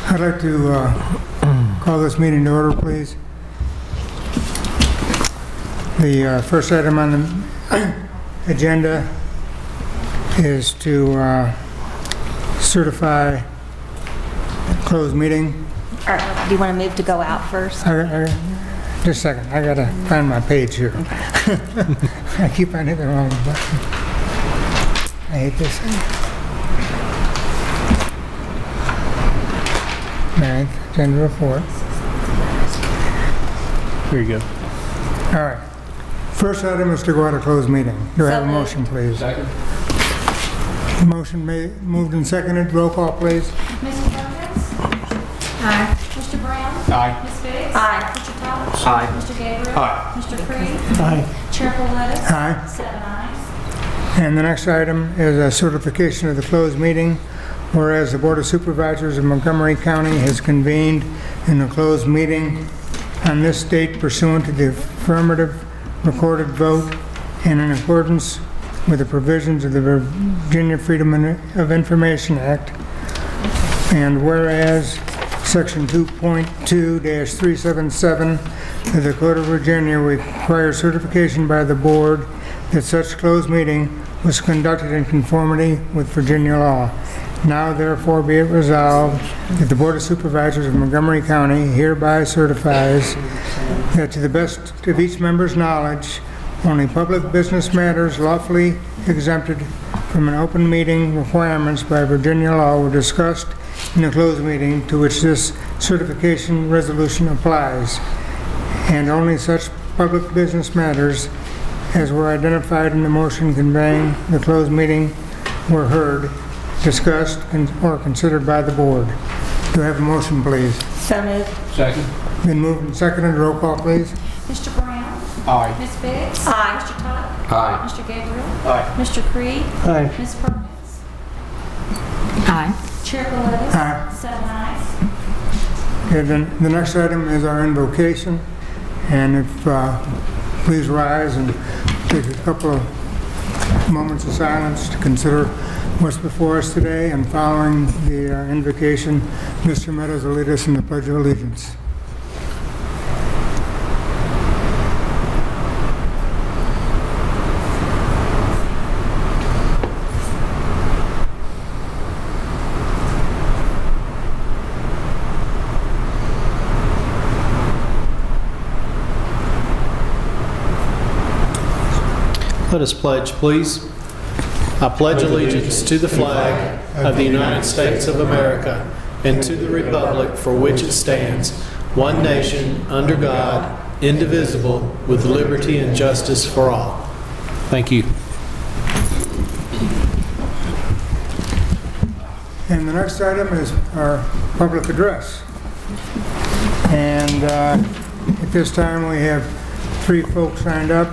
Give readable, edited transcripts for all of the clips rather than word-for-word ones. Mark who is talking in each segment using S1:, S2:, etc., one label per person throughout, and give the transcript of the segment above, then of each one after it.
S1: I'd like to call this meeting to order, please. The first item on the agenda is to certify closed meeting.
S2: Or do you want to move to go out first?
S1: Just a second, I gotta find my page here. I keep on hitting the wrong button. I hate this thing. 9th, agenda report.
S3: Here you go.
S1: All right. First item is to go out of closed meeting. Do I have a motion, please?
S3: Second.
S1: Motion moved and seconded. Roll call, please.
S4: Mr. Perkins?
S2: Aye.
S4: Mr. Brown?
S3: Aye.
S4: Ms. Biggs?
S2: Aye.
S4: Mr. Todd?
S3: Aye.
S4: Mr. Gabriele?
S3: Aye.
S4: Mr. Creed?
S3: Aye.
S4: Chair Politis?
S1: Aye.
S4: 7 ayes.
S1: And the next item is a certification of the closed meeting. Whereas the Board of Supervisors of Montgomery County has convened in a closed meeting on this date pursuant to the affirmative recorded vote and in accordance with the provisions of the Virginia Freedom of Information Act. And whereas Section 2.2-377 of the Code of Virginia requires certification by the board that such closed meeting was conducted in conformity with Virginia law. Now therefore be it resolved that the Board of Supervisors of Montgomery County hereby certifies that to the best of each member's knowledge, only public business matters lawfully exempted from an open meeting requirements by Virginia law were discussed in the closed meeting to which this certification resolution applies, and only such public business matters as were identified in the motion conveying the closed meeting were heard, discussed, or considered by the board. Do I have a motion, please?
S2: So moved.
S3: Second.
S1: Been moved and seconded. Roll call, please.
S4: Mr. Brown?
S3: Aye.
S4: Ms. Biggs?
S2: Aye.
S4: Mr. Todd?
S3: Aye.
S4: Mr. Gabriele?
S3: Aye.
S4: Mr. Creed?
S3: Aye.
S4: Ms. Perkins?
S2: Aye.
S4: Chair Politis?
S1: Aye.
S4: 7 ayes.
S1: Okay, then the next item is our invocation. And if please rise and take a couple of moments of silence to consider what's before us today, and following the invocation, Mr. Meadows will lead us in the Pledge of Allegiance.
S3: Let us pledge, please. I pledge allegiance to the flag of the United States of America and to the republic for which it stands, one nation, under God, indivisible, with liberty and justice for all. Thank you.
S1: And the next item is our public address. And at this time we have 3 folks signed up.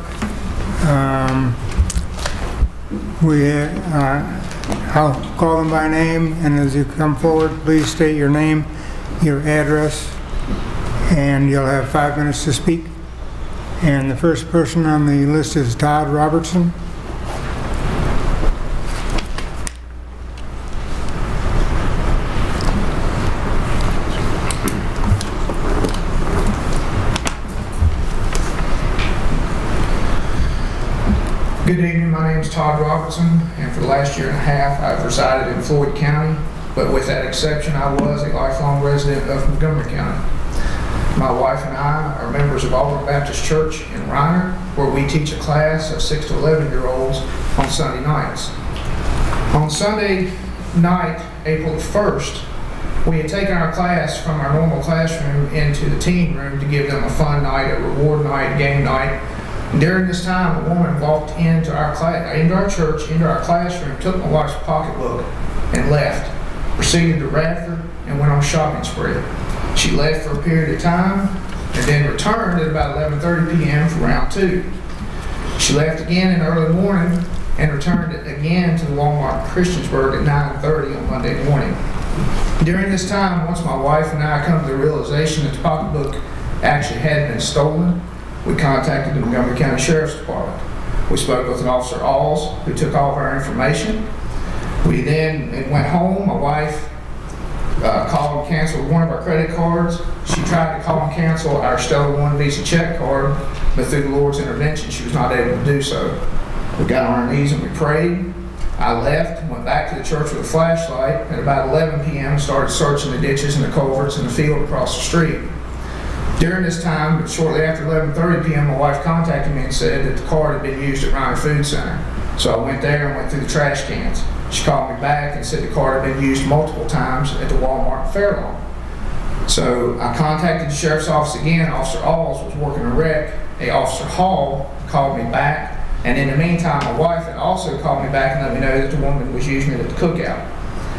S1: I'll call them by name, and as you come forward, please state your name, your address, and you'll have 5 minutes to speak. And the first person on the list is Todd Robertson.
S5: Good evening, my name is Todd Robertson, and for the last year and a half I've resided in Floyd County, but with that exception I was a lifelong resident of Montgomery County. My wife and I are members of Auburn Baptist Church in Roanoke, where we teach a class of 6 to 11-year-olds on Sunday nights. On Sunday night, April the 1st, we had taken our class from our normal classroom into the teen room to give them a fun night, a reward night, game night. During this time, a woman walked into our church, into our classroom, took my wife's pocketbook and left, proceeded to Radford, and went on a shopping spree. She left for a period of time and then returned at about 11:30 p.m. for round 2. She left again in the early morning and returned again to the Walmart in Christiansburg at 9:30 on Monday morning. During this time, once my wife and I come to the realization that the pocketbook actually had been stolen, we contacted the Montgomery County Sheriff's Department. We spoke with an Officer Alls, who took all of our information. We then went home. My wife called and canceled one of our credit cards. She tried to call and cancel our Stellar One Visa check card, but through the Lord's intervention, she was not able to do so. We got on our knees and we prayed. I left, went back to the church with a flashlight at about 11 p.m. and started searching the ditches and the culverts in the field across the street. During this time, shortly after 11:30 p.m., my wife contacted me and said that the card had been used at Roanoke Food Center. So I went there and went through the trash cans. She called me back and said the card had been used multiple times at the Walmart in Fairlawn. So I contacted the sheriff's office again. Officer Alls was working a wreck. Officer Hall called me back. And in the meantime, my wife had also called me back and let me know that the woman was using it at the cookout.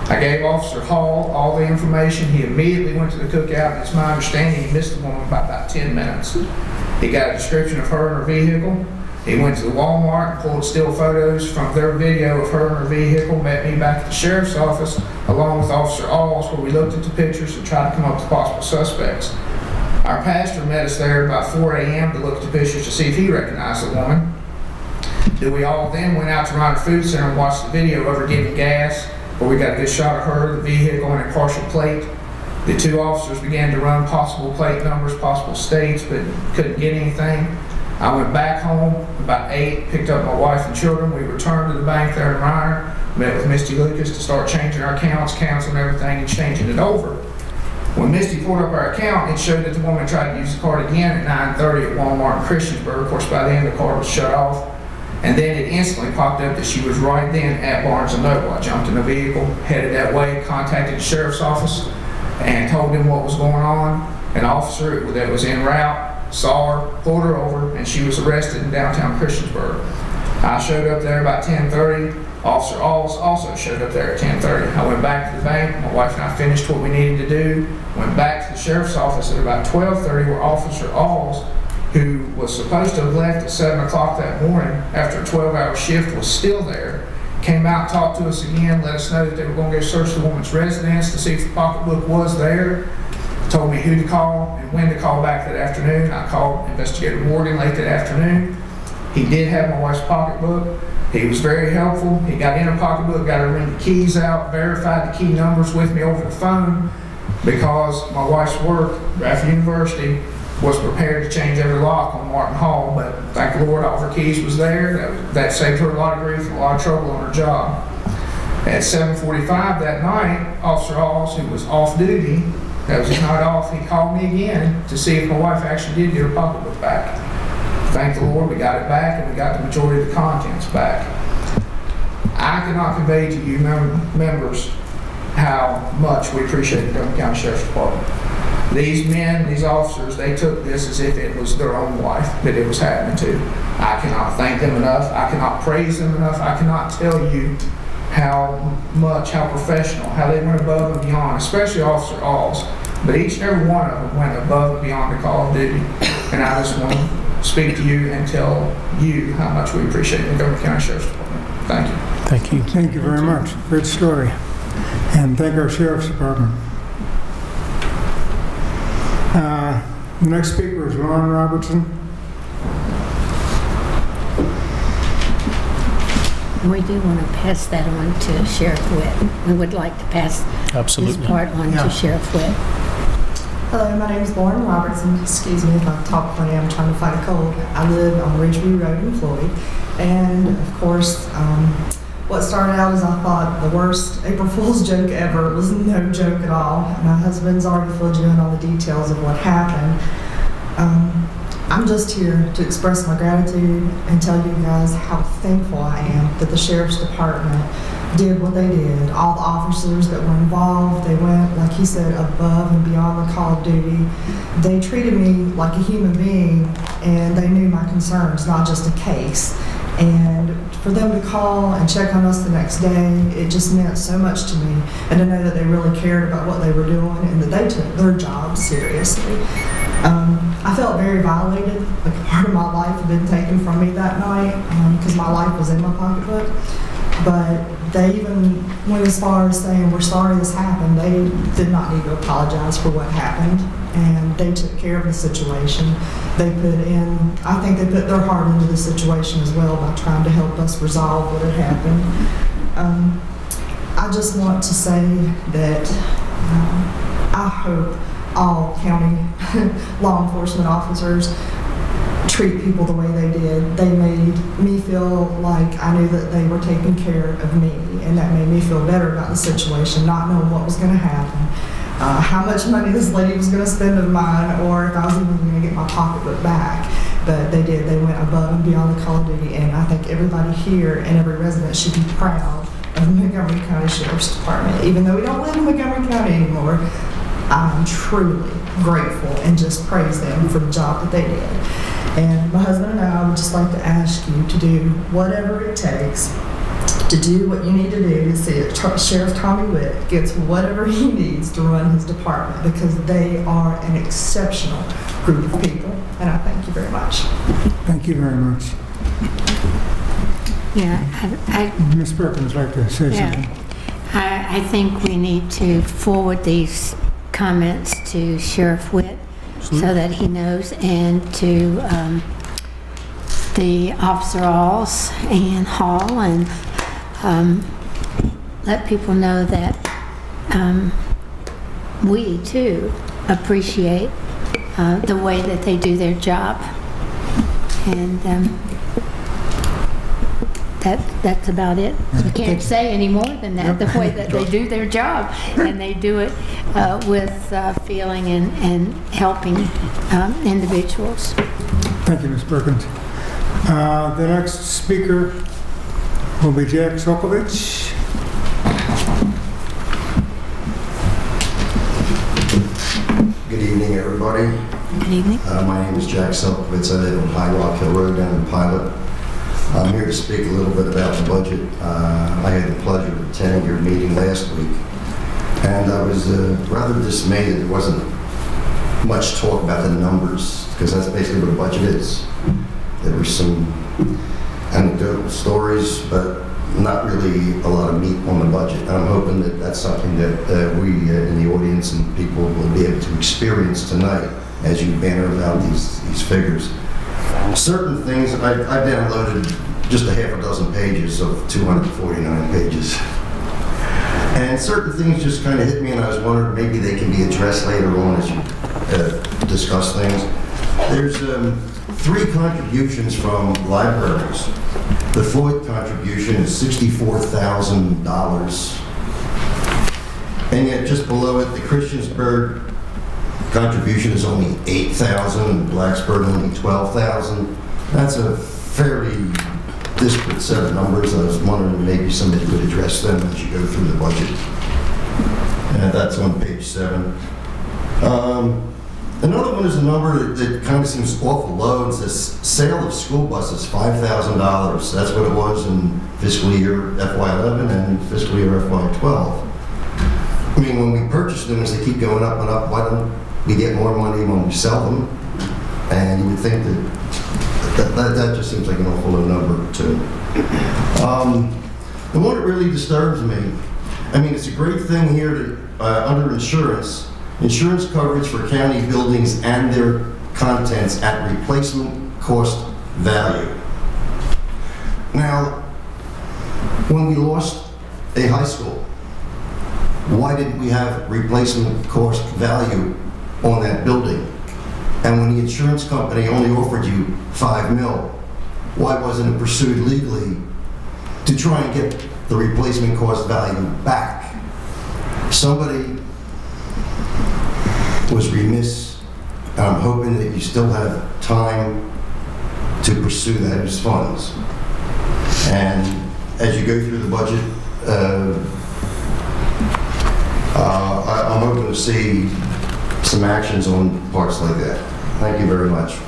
S5: I gave Officer Hall all the information. He immediately went to the cookout, and it's my understanding he missed the woman by about 10 minutes. He got a description of her and her vehicle. He went to the Walmart and pulled still photos from their video of her and her vehicle, met me back at the sheriff's office along with Officer Alls, where we looked at the pictures and tried to come up with possible suspects. Our pastor met us there about 4 a.m. to look at the pictures to see if he recognized the woman. We all then went out to Roanoke Food Center and watched the video of her giving gas, where we got a good shot of her, the vehicle, and a partial plate. The two officers began to run possible plate numbers, possible states, but couldn't get anything. I went back home about 8, picked up my wife and children. We returned to the bank there in Ryer, met with Misty Lucas to start changing our accounts, canceling everything, and changing it over. When Misty pulled up our account, it showed that the woman tried to use the card again at 9:30 at Walmart in Christiansburg. Of course, by then the card was shut off. And then it instantly popped up that she was right then at Barnes & Noble. I jumped in the vehicle, headed that way, contacted the sheriff's office, and told them what was going on. An officer that was en route saw her, pulled her over, and she was arrested in downtown Christiansburg. I showed up there about 10:30. Officer Alls also showed up there at 10:30. I went back to the bank. My wife and I finished what we needed to do. Went back to the sheriff's office at about 12:30, where Officer Alls, who was supposed to have left at 7 o'clock that morning after a 12-hour shift, was still there, came out, talked to us again, let us know that they were going to go search the woman's residence to see if the pocketbook was there, told me who to call and when to call back that afternoon. I called Investigator Morgan late that afternoon. He did have my wife's pocketbook. He was very helpful. He got in her pocketbook, got her to ring the keys out, verified the key numbers with me over the phone, because my wife's work after university was prepared to change every lock on Martin Hall, but thank the Lord all her keys was there. That saved her a lot of grief and a lot of trouble on her job. At 7:45 that night, Officer Alls, who was off duty, that was his night off, he called me again to see if my wife actually did get her pocketbook back. Thank the Lord, we got it back, and we got the majority of the contents back. I cannot convey to you members how much we appreciate the Montgomery County Sheriff's Department. These men, these officers, they took this as if it was their own wife that it was happening to. I cannot thank them enough. I cannot praise them enough. I cannot tell you how professional, how they went above and beyond, especially Officer Alls. But each and every one of them went above and beyond the call of duty. And I just want to speak to you and tell you how much we appreciate the Montgomery County Sheriff's Department. Thank you.
S3: Thank you.
S1: Thank you very much. Great story. And thank our Sheriff's Department. The next speaker is Ron Robertson.
S6: We do want to pass that on to Sheriff Witt. We would like to pass
S3: Absolutely.
S6: this part on to Sheriff Witt.
S7: Hello, my name is Lauren Robertson. Excuse me if I talk funny, I'm trying to fight a cold. I live on Ridgeview Road in Floyd. And of course, what started out as I thought the worst April Fool's joke ever was no joke at all. My husband's already filled you in on the details of what happened. I'm just here to express my gratitude and tell you guys how thankful I am that the Sheriff's Department did what they did. All the officers that were involved, they went, like he said, above and beyond the call of duty. They treated me like a human being, and they knew my concerns, not just a case. And for them to call and check on us the next day, it just meant so much to me. And to know that they really cared about what they were doing and that they took their job seriously. I felt very violated, like a part of my life had been taken from me that night because my life was in my pocketbook. But they even went as far as saying, we're sorry this happened. They did not need to apologize for what happened, and they took care of the situation. They put in, I think they put their heart into the situation as well by trying to help us resolve what had happened. I just want to say that I hope all county law enforcement officers treat people the way they did. They made me feel like I knew that they were taking care of me, and that made me feel better about the situation, not knowing what was going to happen, how much money this lady was going to spend of mine, or if I was even going to get my pocketbook back. But they did. They went above and beyond the call of duty, and I think everybody here and every resident should be proud of the Montgomery County Sheriff's Department. Even though we don't live in Montgomery County anymore, I'm truly grateful and just praise them for the job that they did. And my husband and I would just like to ask you to do whatever it takes to do what you need to do to see that Sheriff Tommy Witt gets whatever he needs to run his department, because they are an exceptional group of people. And I thank you very much.
S1: Thank you very much.
S6: Yeah,
S1: Ms. Perkins would like to say something.
S6: I think we need to forward these comments to Sheriff Witt so that he knows, and to the Officer Alls and Hall, and let people know that we too appreciate the way that they do their job. And that's about it. You can't say any more than that, the way that they do their job. And they do it with feeling and helping individuals.
S1: Thank you, Ms. Perkins. The next speaker will be Jack Sokovich.
S8: Good evening, everybody.
S6: Good evening.
S8: My name is Jack Sokovich. I live on High Rock Hill Road down in Pilot. I'm here to speak a little bit about the budget. I had the pleasure of attending your meeting last week, and I was rather dismayed that there wasn't much talk about the numbers, because that's basically what a budget is. There were some anecdotal stories, but not really a lot of meat on the budget. And I'm hoping that that's something that we in the audience and people will be able to experience tonight as you banner about these figures. Certain things, I downloaded just a half a dozen pages of 249 pages. And certain things just kind of hit me, and I was wondering maybe they can be addressed later on as you discuss things. There's 3 contributions from libraries. The Floyd contribution is $64,000. And yet just below it, the Christiansburg contribution is only $8,000, and Blacksburg only $12,000. That's a fairly disparate set of numbers. I was wondering maybe somebody could address them as you go through the budget. And that's on page 7. Another one is a number that kind of seems awful low. It says sale of school buses, $5,000. That's what it was in fiscal year FY11 and fiscal year FY12. I mean, when we purchase them, as they keep going up and up, why don't we get more money when we sell them? And you would think that just seems like an awful low number too. The one that really disturbs me, I mean, it's a great thing here to, under insurance coverage for county buildings and their contents at replacement cost value. Now, when we lost a high school, why didn't we have replacement cost value on that building? And when the insurance company only offered you $5 million, why wasn't it pursued legally to try and get the replacement cost value back? Somebody was remiss, and I'm hoping that you still have time to pursue those funds. And as you go through the budget, I'm hoping to see some actions on parts like that. Thank you very much.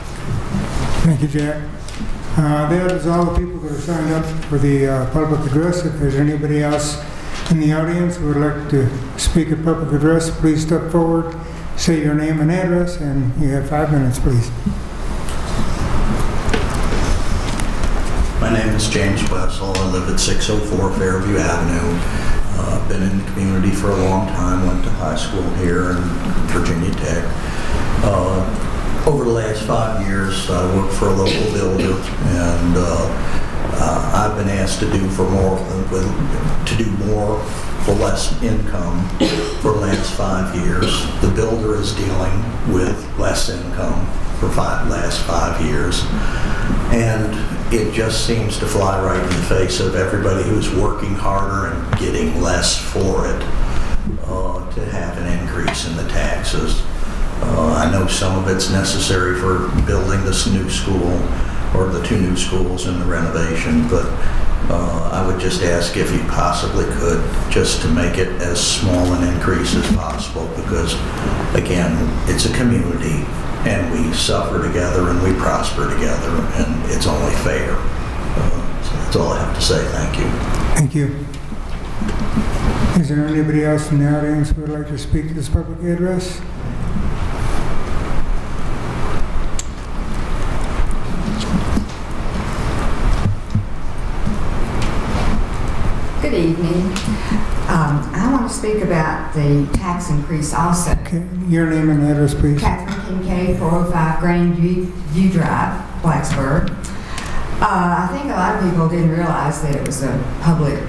S1: Thank you, Jack. That is all the people that are signed up for the public address. If there's anybody else in the audience who would like to speak at public address, please step forward, say your name and address, and you have 5 minutes, please.
S9: My name is James Wessel. I live at 604 Fairview Avenue. I've been in the community for a long time, went to high school here in Virginia Tech. Over the last 5 years, I worked for a local builder, and I've been asked to do more for less income for the last 5 years. The builder is dealing with less income for last 5 years. And it just seems to fly right in the face of everybody who's working harder and getting less for it to have an increase in the taxes. I know some of it's necessary for building this new school or the 2 new schools in the renovation, but I would just ask if you possibly could, just to make it as small an increase as possible, because again, it's a community and we suffer together and we prosper together, and it's only fair. So that's all I have to say. Thank you.
S1: Thank you. Is there anybody else in the audience who would like to speak to this public address?
S10: Good evening. I want to speak about the tax increase also.
S1: Okay, your name and address, please.
S10: Catherine Kincaid, 405 Grandview Drive, Blacksburg. I think a lot of people didn't realize that it was a public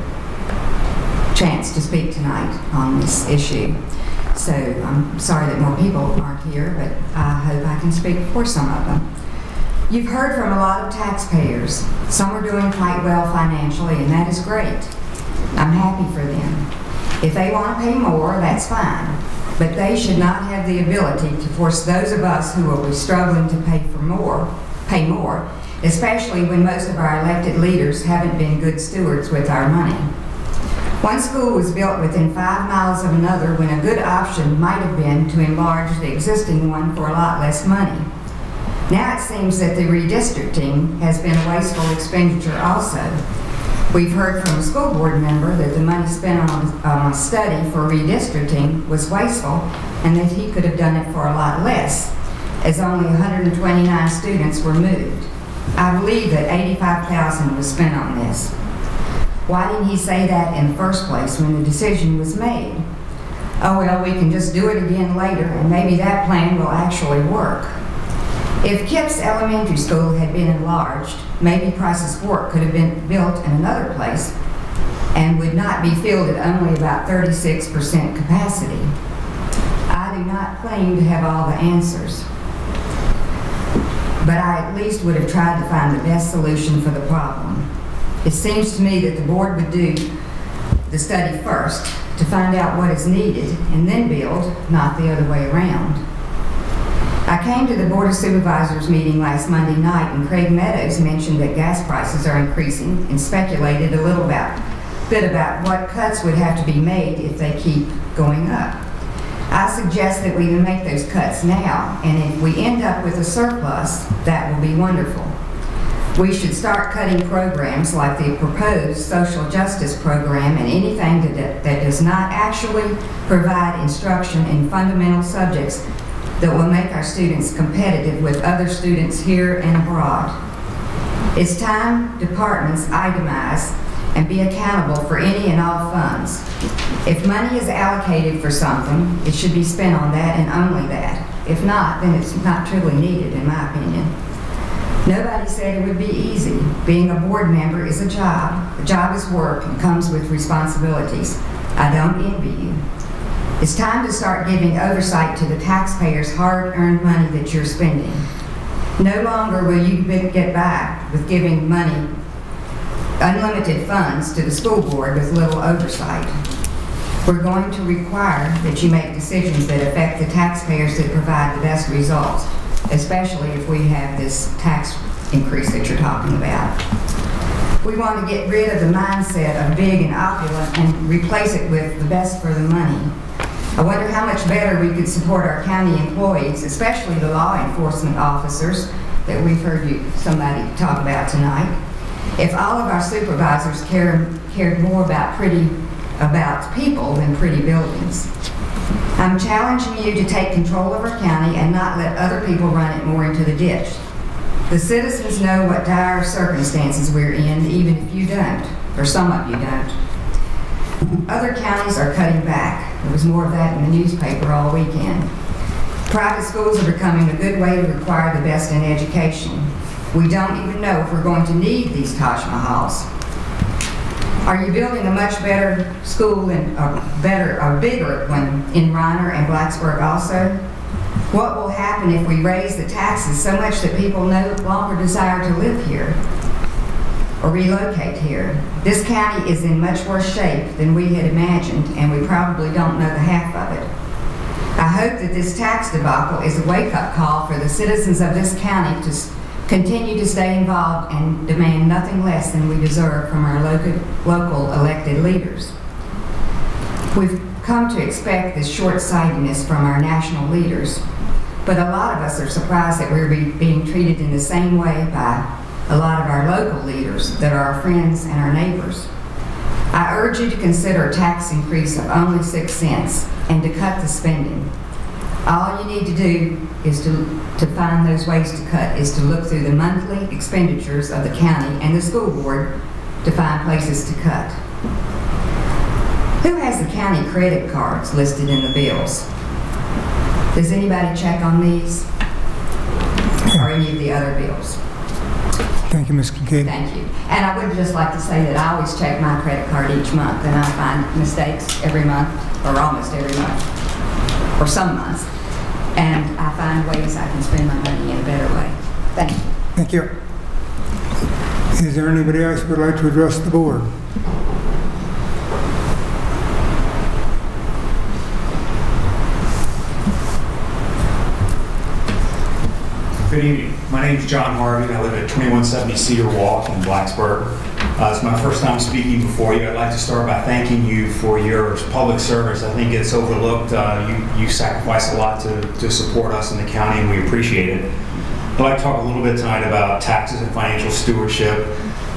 S10: chance to speak tonight on this issue. So I'm sorry that more people aren't here, but I hope I can speak for some of them. You've heard from a lot of taxpayers. Some are doing quite well financially, and that is great. I'm happy for them. If they want to pay more, that's fine. But they should not have the ability to force those of us who will be struggling to pay more, especially when most of our elected leaders haven't been good stewards with our money. One school was built within 5 miles of another when a good option might have been to enlarge the existing one for a lot less money. Now it seems that the redistricting has been a wasteful expenditure also. We've heard from a school board member that the money spent on a study for redistricting was wasteful and that he could have done it for a lot less, as only 129 students were moved. I believe that $85,000 was spent on this. Why didn't he say that in the first place when the decision was made? Oh well, we can just do it again later and maybe that plan will actually work. If Kip's elementary school had been enlarged, maybe Price's Fork could have been built in another place and would not be filled at only about 36% capacity. I do not claim to have all the answers, but I at least would have tried to find the best solution for the problem. It seems to me that the board would do the study first to find out what is needed and then build, not the other way around. I came to the Board of Supervisors meeting last Monday night and Craig Meadows mentioned that gas prices are increasing and speculated a bit about what cuts would have to be made if they keep going up. I suggest that we make those cuts now, and if we end up with a surplus, that will be wonderful. We should start cutting programs like the proposed social justice program and anything that does not actually provide instruction in fundamental subjects that will make our students competitive with other students here and abroad. It's time departments itemize and be accountable for any and all funds. If money is allocated for something, it should be spent on that and only that. If not, then it's not truly needed, in my opinion. Nobody said it would be easy. Being a board member is a job. A job is work and comes with responsibilities. I don't envy you. It's time to start giving oversight to the taxpayers' hard-earned money that you're spending. No longer will you get by with giving money, unlimited funds to the school board with little oversight. We're going to require that you make decisions that affect the taxpayers that provide the best results, especially if we have this tax increase that you're talking about. We want to get rid of the mindset of big and opulent and replace it with the best for the money. I wonder how much better we could support our county employees, especially the law enforcement officers that we've heard somebody talk about tonight. If all of our supervisors cared more about people than pretty buildings. I'm challenging you to take control of our county and not let other people run it more into the ditch. The citizens know what dire circumstances we're in, even if you don't, or some of you don't. Other counties are cutting back. There was more of that in the newspaper all weekend. Private schools are becoming a good way to require the best in education. We don't even know if we're going to need these Taj Mahals. Are you building a much better school and a bigger one in Reiner and Blacksburg also? What will happen if we raise the taxes so much that people no longer desire to live here or relocate here? This county is in much worse shape than we had imagined, and we probably don't know the half of it. I hope that this tax debacle is a wake-up call for the citizens of this county to continue to stay involved and demand nothing less than we deserve from our local elected leaders. We've come to expect this short-sightedness from our national leaders, but a lot of us are surprised that we're being treated in the same way by a lot of our local leaders that are our friends and our neighbors. I urge you to consider a tax increase of only 6 cents and to cut the spending. All you need to do is to find those ways to cut is to look through the monthly expenditures of the county and the school board to find places to cut. Who has the county credit cards listed in the bills? Does anybody check on these or any of the other bills?
S1: Thank you, Ms. Kincaid.
S10: Thank you. And I would just like to say that I always check my credit card each month, and I find mistakes every month, or almost every month, or some months. And I find ways I can spend my money in a better way. Thank you.
S1: Thank you. Is there anybody else who would like to address the board?
S11: Good evening. My name is John Harvey, and I live at 2170 Cedar Walk in Blacksburg. It's my first time speaking before you. I'd like to start by thanking you for your public service. I think it's overlooked. You sacrifice a lot to support us in the county, and we appreciate it. I'd like to talk a little bit tonight about taxes and financial stewardship.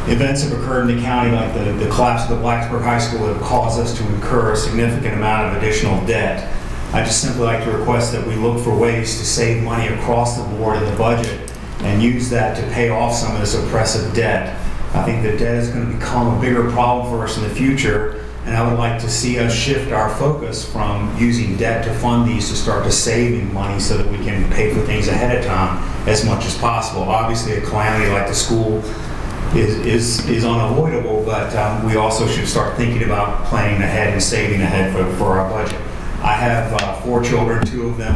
S11: Events have occurred in the county, like the collapse of the Blacksburg High School, that have caused us to incur a significant amount of additional debt. I just simply like to request that we look for ways to save money across the board in the budget and use that to pay off some of this oppressive debt. I think that debt is going to become a bigger problem for us in the future, and I would like to see us shift our focus from using debt to fund these to start to saving money so that we can pay for things ahead of time as much as possible. Obviously, a calamity like the school is unavoidable, but we also should start thinking about planning ahead and saving ahead for our budget. I have 4 children. 2 of them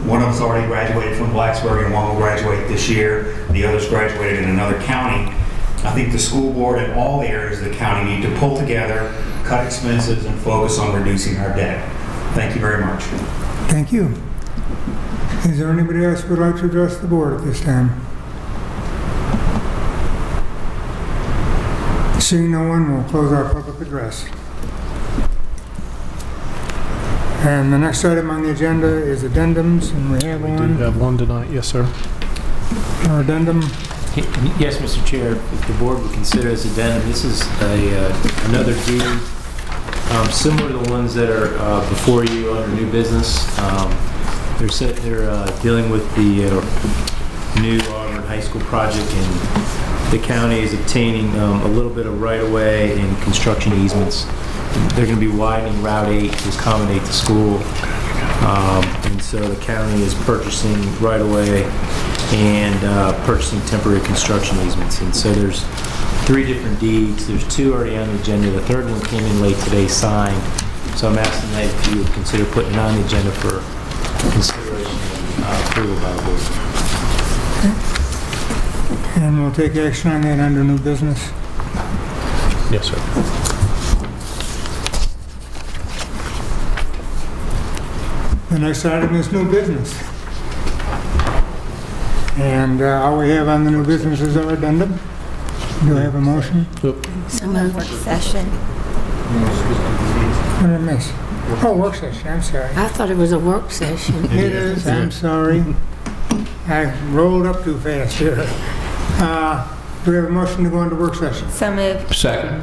S11: one of us already graduated from Blacksburg, and 1 will graduate this year. The others graduated in another county. I think the school board and all the areas of the county need to pull together, cut expenses, and focus on reducing our debt. Thank you very much.
S1: Thank you. Is there anybody else who would like to address the board at this time? Seeing no one, we'll close our public address. And the next item on the agenda is addendums, and we have one.
S3: We do have one tonight, yes, sir.
S1: Our addendum.
S12: Yes, Mr. Chair, if the board would consider this addendum, this is another deed similar to the ones that are before you under new business. They're dealing with the new Auburn High School project, and the county is obtaining a little bit of right-of-way and construction easements. They're going to be widening Route 8 to accommodate the school, and so the county is purchasing right-of-way and purchasing temporary construction easements. And so there's 3 different deeds. There's 2 already on the agenda. The 3rd one came in late today, signed. So I'm asking that if you would consider putting it on the agenda for consideration and approval by the board.
S1: Okay. And we'll take action on that under new business.
S3: Yes, sir.
S1: The next item is new business. And all we have on the new business is our addendum. Do I have a motion?
S2: Work session.
S1: What did I miss? Oh, work session, I'm sorry.
S6: I thought it was a work session.
S1: It is, I'm sorry. I rolled up too fast here. Do we have a motion to go into work session?
S2: So moved.
S11: Second.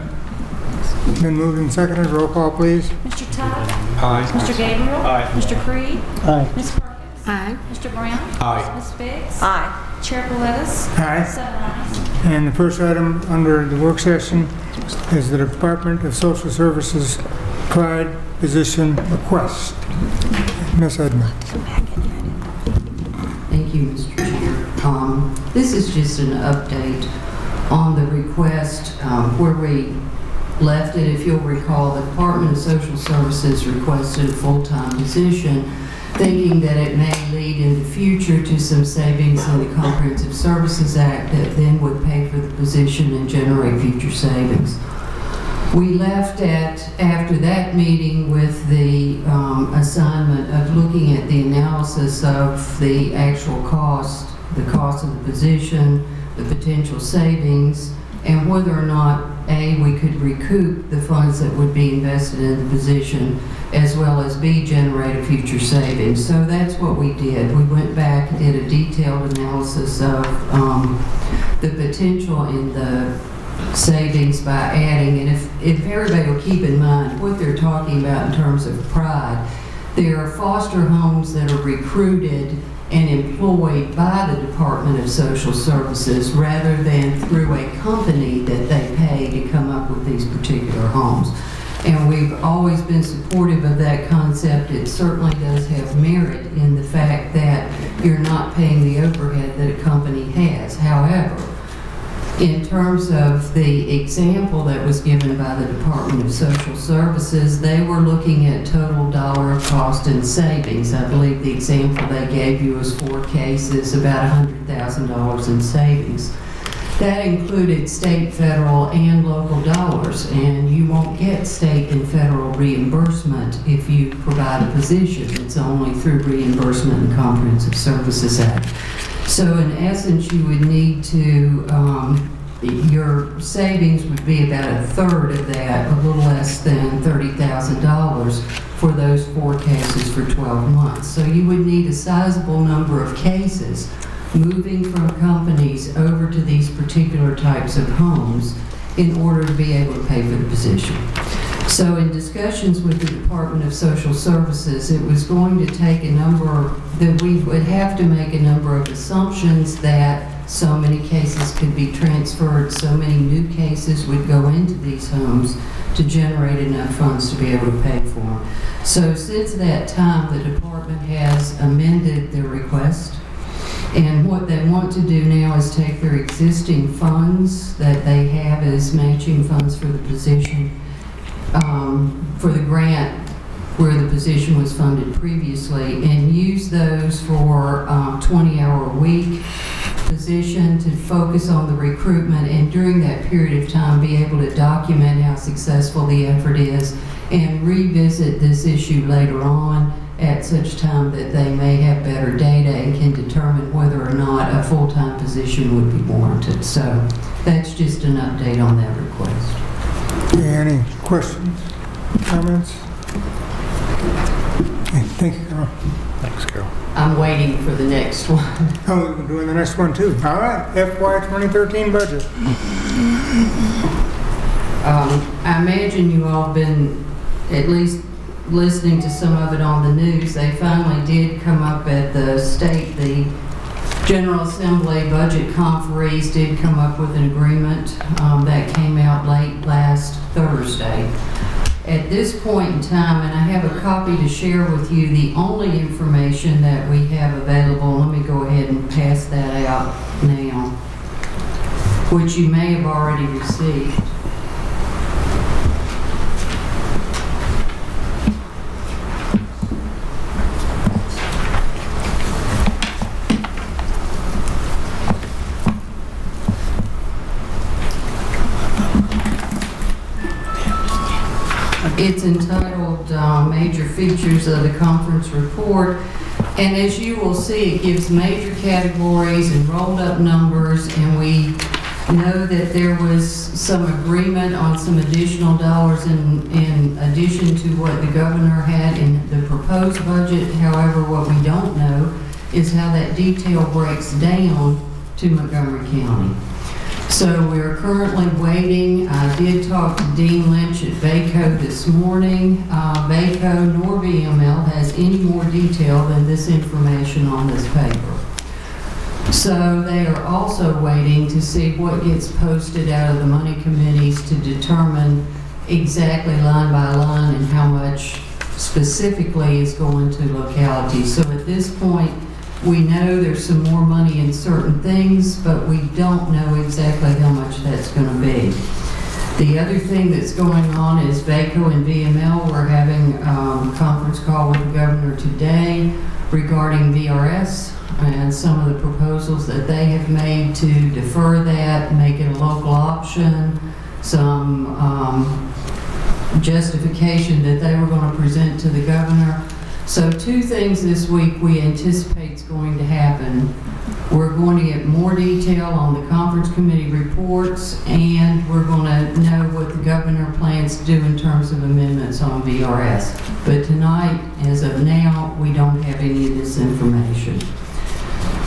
S1: Been moved and seconded. Roll call, please.
S4: Mr. Todd?
S11: Aye.
S4: Mr. Gabriele?
S11: Aye.
S4: Mr. Creed?
S1: Aye.
S4: Ms. Perkins?
S6: Aye.
S4: Mr. Brown?
S11: Aye.
S4: Ms. Biggs?
S2: Aye.
S4: Chair Politis?
S1: Aye.
S4: 7 ayes.
S1: And the first item under the work session is the Department of Social Services Clyde position request. Ms. Edmonds.
S10: Thank you, Mr. Chair.
S13: This is just an update on the request where we left it. If you'll recall, the Department of Social Services requested a full-time position, thinking that it may lead in the future to some savings in the Comprehensive Services Act that then would pay for the position and generate future savings. We left after that meeting with the assignment of looking at the analysis of the actual cost, the cost of the position, the potential savings, and whether or not, A, we could recoup the funds that would be invested in the position, as well as B, generate a future savings. So that's what we did. We went back and did a detailed analysis of the potential in the savings by adding, and if everybody will keep in mind what they're talking about in terms of pride, there are foster homes that are recruited and employed by the Department of Social Services rather than through a company that they pay to come up with these particular homes. And we've always been supportive of that concept. It certainly does have merit in the fact that you're not paying the overhead that a company has. However, in terms of the example that was given by the Department of Social Services, they were looking at total dollar cost and savings. I believe the example they gave you was 4 cases, about $100,000 in savings. That included state, federal, and local dollars, and you won't get state and federal reimbursement if you provide a position. It's only through reimbursement in the Comprehensive Services Act. So in essence, you would need to, your savings would be about 1/3 of that, a little less than $30,000 for those 4 cases for 12 months. So you would need a sizable number of cases moving from companies over to these particular types of homes in order to be able to pay for the position. So in discussions with the Department of Social Services, it was going to take a number, that we would have to make a number of assumptions that so many cases could be transferred, so many new cases would go into these homes to generate enough funds to be able to pay for them. So since that time, the department has amended their request. And what they want to do now is take their existing funds that they have as matching funds for the position, for the grant where the position was funded previously, and use those for 20-hour-a-week position to focus on the recruitment, and during that period of time be able to document how successful the effort is and revisit this issue later on at such time that they may have better data and can determine whether or not a full-time position would be warranted. So that's just an update on that request.
S1: Any questions, comments? Okay, thank you, Carol.
S3: Thanks, Carol.
S13: I'm waiting for the next one.
S1: Oh, we're doing the next one too. All right, FY 2013 budget.
S13: I imagine you all have been at least listening to some of it on the news. They finally did come up at the state, the General Assembly budget conferees did come up with an agreement that came out late last Thursday. At this point in time, and I have a copy to share with you, the only information that we have available, let me go ahead and pass that out now, which you may have already received. It's entitled Major Features of the Conference Report, and as you will see, it gives major categories and rolled up numbers, and we know that there was some agreement on some additional dollars in addition to what the governor had in the proposed budget. However, what we don't know is how that detail breaks down to Montgomery County. So we are currently waiting. I did talk to Dean Lynch at VACO this morning. VACO nor VML has any more detail than this information on this paper. So they are also waiting to see what gets posted out of the money committees to determine exactly line by line and how much specifically is going to localities. So at this point, We know there's some more money in certain things, but we don't know exactly how much that's going to be. The other thing that's going on is VACO and VML. We're having a conference call with the governor today regarding VRS and some of the proposals that they have made to defer that, make it a local option, some justification that they were going to present to the governor. So 2 things this week we anticipate is going to happen. We're going to get more detail on the conference committee reports, and we're going to know what the governor plans to do in terms of amendments on VRS. But tonight, as of now, we don't have any of this information.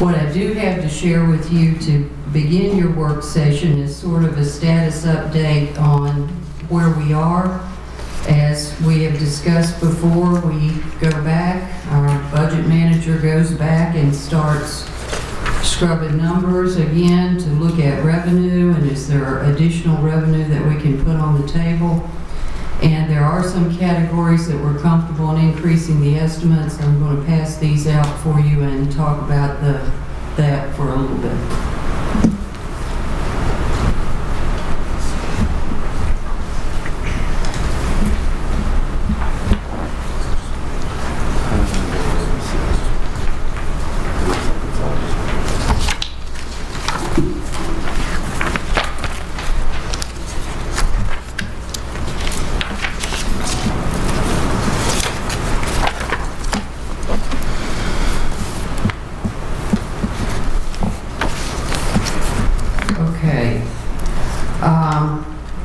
S13: What I do have to share with you to begin your work session is sort of a status update on where we are. As we have discussed before, we go back, our budget manager goes back and starts scrubbing numbers again to look at revenue and is there additional revenue that we can put on the table. And there are some categories that we're comfortable in increasing the estimates. I'm going to pass these out for you and talk about that for a little bit.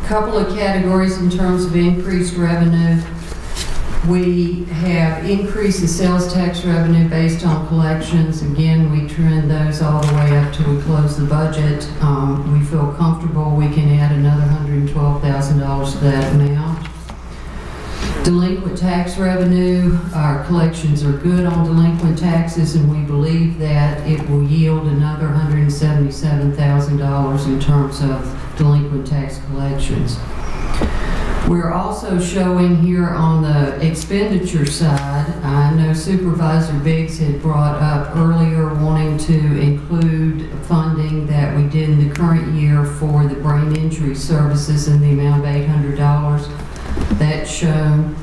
S13: Couple of categories in terms of increased revenue. We have increased the sales tax revenue based on collections. Again, we trend those all the way up till we close the budget. We feel comfortable we can add another $112,000 to that amount. Delinquent tax revenue, our collections are good on delinquent taxes, and we believe that it will yield another $177,000 in terms of delinquent tax collections. We're also showing here on the expenditure side, I know Supervisor Biggs had brought up earlier wanting to include funding that we did in the current year for the brain injury services in the amount of $800. That's shown.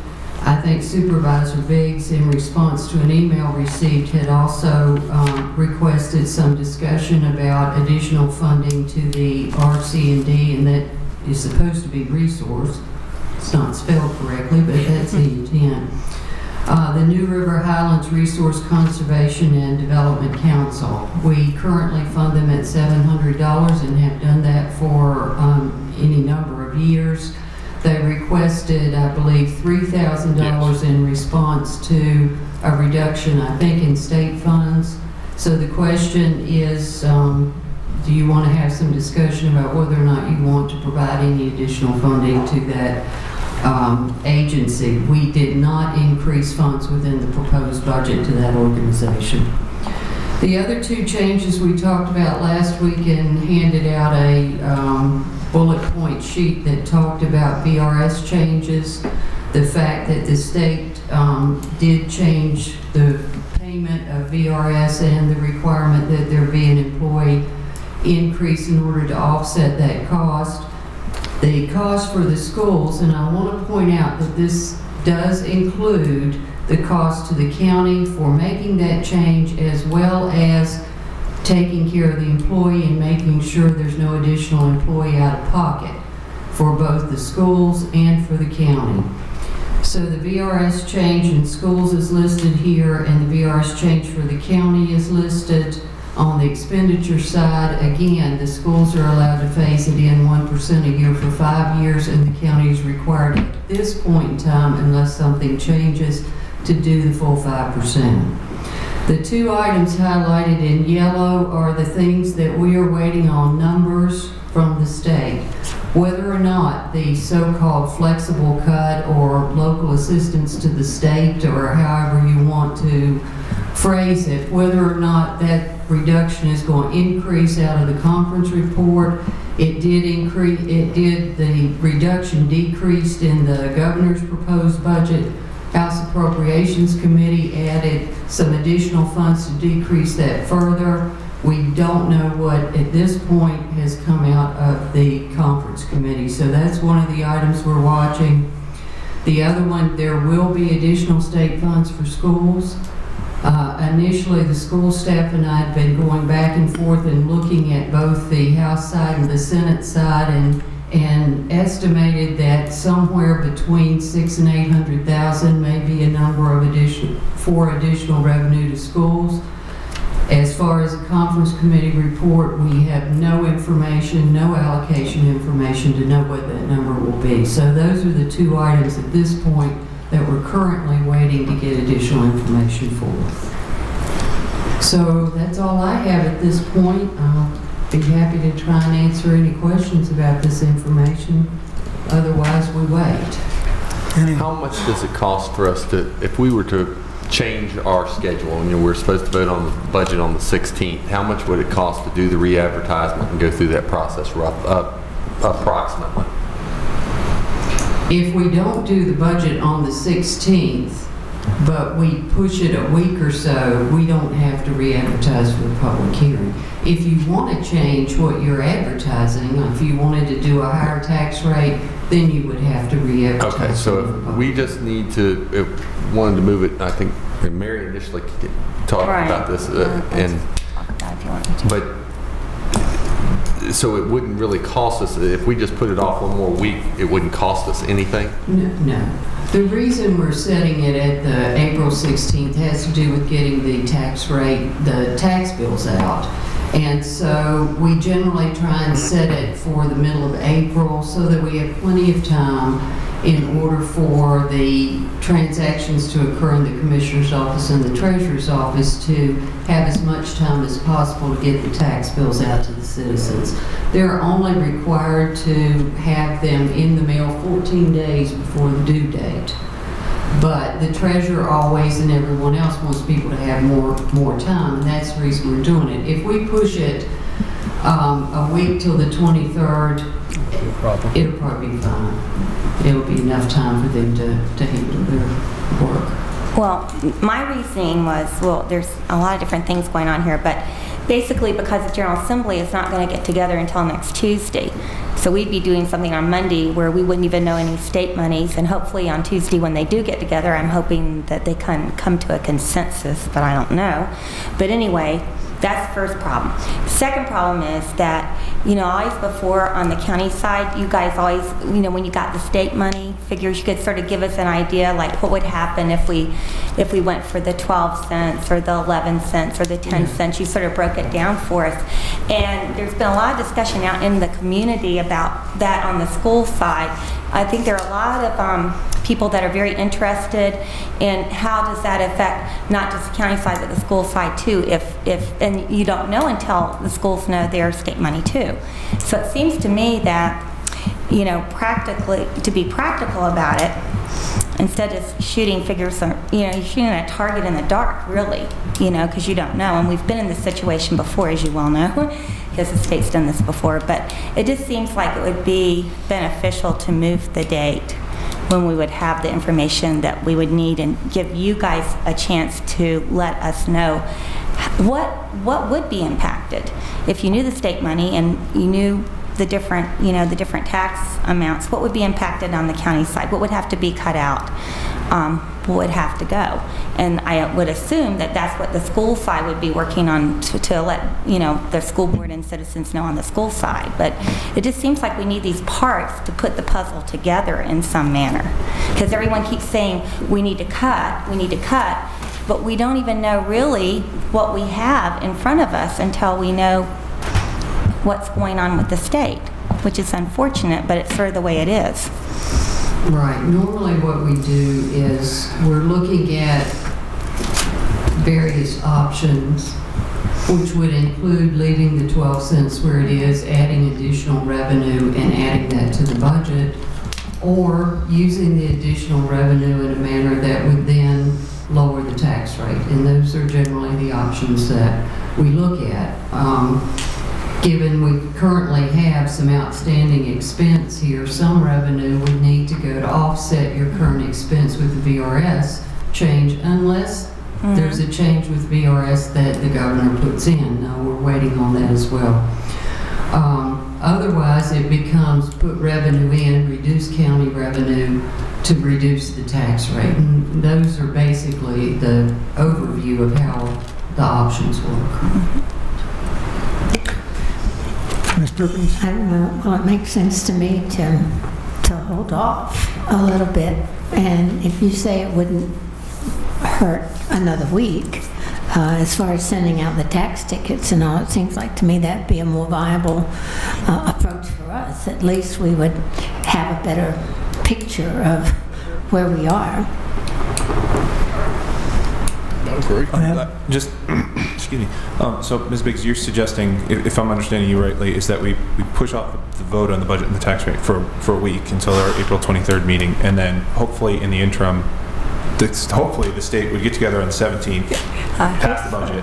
S13: I think Supervisor Biggs, in response to an email received, had also requested some discussion about additional funding to the RC&D, and that is supposed to be resource. It's not spelled correctly, but that's the intent. The New River Highlands Resource Conservation and Development Council. We currently fund them at $700 and have done that for any number of years. They requested, I believe, $3,000 in response to a reduction, I think, in state funds. So the question is, do you want to have some discussion about whether or not you want to provide any additional funding to that agency? We did not increase funds within the proposed budget to that organization. The other 2 changes we talked about last week and handed out a bullet point sheet that talked about VRS changes, the fact that the state did change the payment of VRS and the requirement that there be an employee increase in order to offset that cost. The cost for the schools, and I want to point out that this does include the cost to the county for making that change, as well as taking care of the employee and making sure there's no additional employee out of pocket for both the schools and for the county. So the VRS change in schools is listed here, and the VRS change for the county is listed. On the expenditure side, again, the schools are allowed to phase it in 1% a year for 5 years, and the county is required at this point in time, unless something changes, to do the full 5%. The 2 items highlighted in yellow are the things that we are waiting on numbers from the state. Whether or not the so-called flexible cut or local assistance to the state, or however you want to phrase it, whether or not that reduction is going to increase out of the conference report. It did increase, the reduction decreased in the governor's proposed budget, House Appropriations Committee added some additional funds to decrease that further. We don't know what, at this point, has come out of the conference committee. So that's one of the items we're watching. The other one, there will be additional state funds for schools. Initially, the school staff and I had been going back and forth and looking at both the House side and the Senate side, and estimated that somewhere between $600,000 and $800,000 may be a number of additional revenue to schools. As far as the conference committee report, we have no information, no allocation information to know what that number will be. So those are the two items at this point that we're currently waiting to get additional information for. So that's all I have at this point. I'll be happy to try and answer any questions about this information. Otherwise, we wait.
S14: How much does it cost for us to, if we were to change our schedule, and we're supposed to vote on the budget on the 16th, how much would it cost to do the re-advertisement and go through that process approximately?
S13: If we don't do the budget on the 16th, but we push it a week or so, we don't have to re-advertise for the public hearing. If you want to change what you're advertising, if you wanted to do a higher tax rate, then you would have to re-advertise.
S14: Okay, so if we just need to, wanted to move it, I think Mary initially talked about this, so it wouldn't really cost us, if we just put it off one more week, it wouldn't cost us anything?
S13: No. The reason we're setting it at the April 16th has to do with getting the tax rate, the tax bills out. And so we generally try and set it for the middle of April so that we have plenty of time in order for the transactions to occur in the Commissioner's office and the Treasurer's office to have as much time as possible to get the tax bills out to the citizens. They're only required to have them in the mail 14 days before the due date. But the treasurer always and everyone else wants people to have more time, and that's the reason we're doing it. If we push it a week till the 23rd, it'll probably be fine. It'll be enough time for them to handle their work.
S2: Well, my reasoning was, well, there's a lot of different things going on here, but basically because the General Assembly is not going to get together until next Tuesday. So we'd be doing something on Monday where we wouldn't even know any state monies, and hopefully on Tuesday when they do get together, I'm hoping that they can come to a consensus, but I don't know. But anyway, that's the first problem. The second problem is that, always before on the county side, you guys always, when you got the state money figures, you could sort of give us an idea like what would happen if we went for the 12 cents or the 11 cents or the 10 cents. You sort of broke it down for us. And there's been a lot of discussion out in the community about that on the school side. I think there are a lot of people that are very interested in how does that affect not just the county side but the school side too, and you don't know until the schools know their state money too. So it seems to me that, practically, to be practical about it, instead of shooting figures, you're shooting a target in the dark, really, because you don't know. And we've been in this situation before, as you well know, because the state's done this before. But it just seems like it would be beneficial to move the date when we would have the information that we would need and give you guys a chance to let us know what would be impacted if you knew the state money and you knew the different, the different tax amounts. What would be impacted on the county side? What would have to be cut out? What would have to go? And I would assume that that's what the school side would be working on to let the school board and citizens know on the school side. But it just seems like we need these parts to put the puzzle together in some manner, because everyone keeps saying we need to cut, but we don't even know really what we have in front of us until we know what's going on with the state, which is unfortunate, but it's sort of the way it is.
S13: Right. Normally what we do is we're looking at various options, which would include leaving the 12 cents where it is, adding additional revenue and adding that to the budget, or using the additional revenue in a manner that would then lower the tax rate. And those are generally the options that we look at. given we currently have some outstanding expense here, some revenue would need to go to offset your current expense with the VRS change, unless there's a change with VRS that the governor puts in. No, we're waiting on that as well. Otherwise, it becomes put revenue in, reduce county revenue to reduce the tax rate. And those are basically the overview of how the options work.
S1: Ms. Perkins?
S6: I don't know. Well, it makes sense to me to hold off a little bit. And if you say it wouldn't hurt another week, as far as sending out the tax tickets and all, it seems like to me that'd be a more viable approach for us. At least we would have a better picture of where we are.
S15: Just, excuse me. So, Ms. Biggs, you're suggesting, if I'm understanding you rightly, is that we push off the vote on the budget and the tax rate for a week until our April 23rd meeting, and then hopefully in the interim, hopefully the state would get together on the 17th, pass the budget,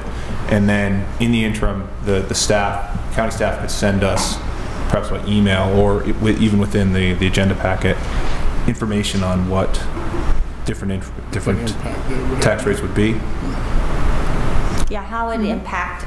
S15: and then in the interim, the county staff could send us, perhaps by email or even within the agenda packet, information on what different tax rates would be.
S2: Yeah, how it would impact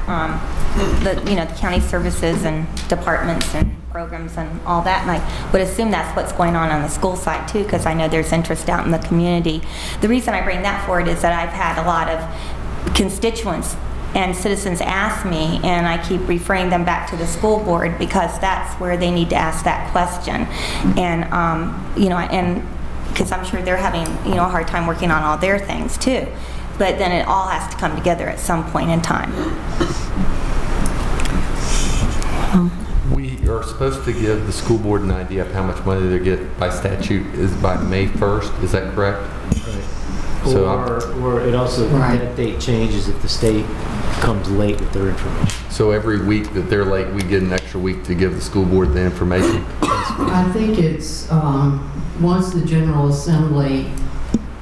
S2: the county services and departments and programs and all that. And I would assume that's what's going on the school side too, because I know there's interest out in the community. The reason I bring that forward is that I've had a lot of constituents and citizens ask me, and I keep referring them back to the school board because that's where they need to ask that question. And and because I'm sure they're having a hard time working on all their things too. But then it all has to come together at some point in time.
S14: We are supposed to give the school board an idea of how much money they get by statute is by May 1st. Is that correct?
S12: Right.
S14: So
S12: or it also, that date changes if the state comes late with their information.
S14: So every week that they're late, we get an extra week to give the school board the information?
S13: I think it's, once the General Assembly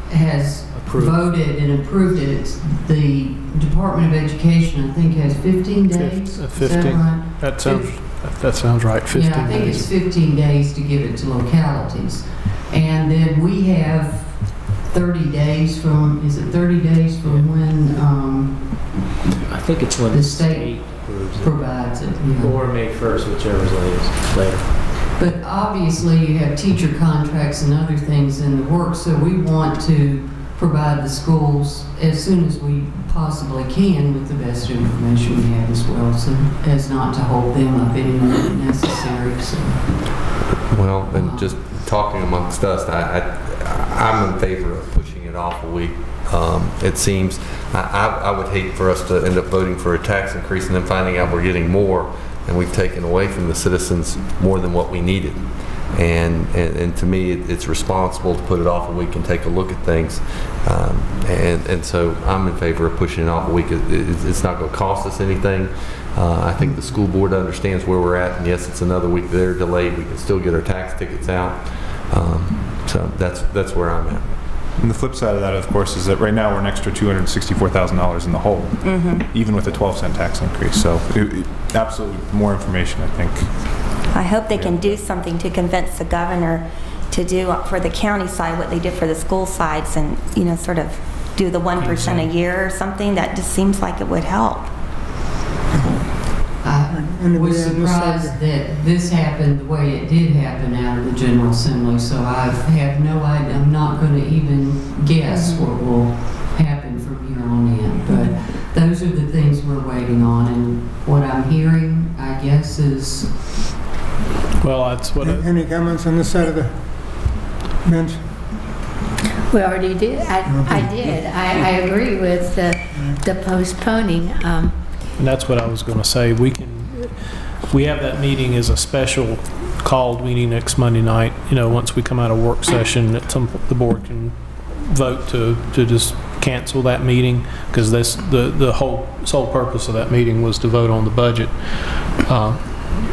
S13: has voted and approved it, the Department of Education, I think, has 15 days.
S3: 15.
S13: Is that right?
S3: That sounds right. 15
S13: yeah, I think
S3: days.
S13: it's 15 days to give it to localities. And then we have 30 days from, is it 30 days from when
S12: I think it's when
S13: the state provides it.
S12: Or May 1st, whichever is later.
S13: But obviously you have teacher contracts and other things in the works, so we want to provide the schools as soon as we possibly can with the best information we have as well, so as not to hold them up any more than necessary. So.
S14: Well, and just talking amongst us, I'm in favor of pushing it off a week. It seems, I would hate for us to end up voting for a tax increase and then finding out we're getting more and we've taken away from the citizens more than what we needed. And to me, it's responsible to put it off a week and take a look at things. And so I'm in favor of pushing it off a week. It's not going to cost us anything. I think the school board understands where we're at, and yes, it's another week they're delayed. We can still get our tax tickets out. So that's where I'm at.
S15: And the flip side of that, of course, is that right now we're an extra $264,000 in the hole, even with a 12-cent tax increase. So absolutely more information, I think.
S2: I hope they can do something to convince the governor to do for the county side what they did for the school sides, and sort of do the 1% a year or something. That just seems like it would help.
S13: I was surprised that this happened the way it did happen out of the General Assembly, so I have no idea. I'm not going to even guess what will happen from here on in. But those are the things we're waiting on, and what I'm hearing, I guess, is...
S3: Well, that's what...
S1: Any comments on this side of the bench?
S6: We already did. I did. I agree with the postponing.
S3: And that's what I was going to say. We have that meeting as a special called meeting next Monday night. Once we come out of work session, the board can vote to just cancel that meeting, because the whole sole purpose of that meeting was to vote on the budget.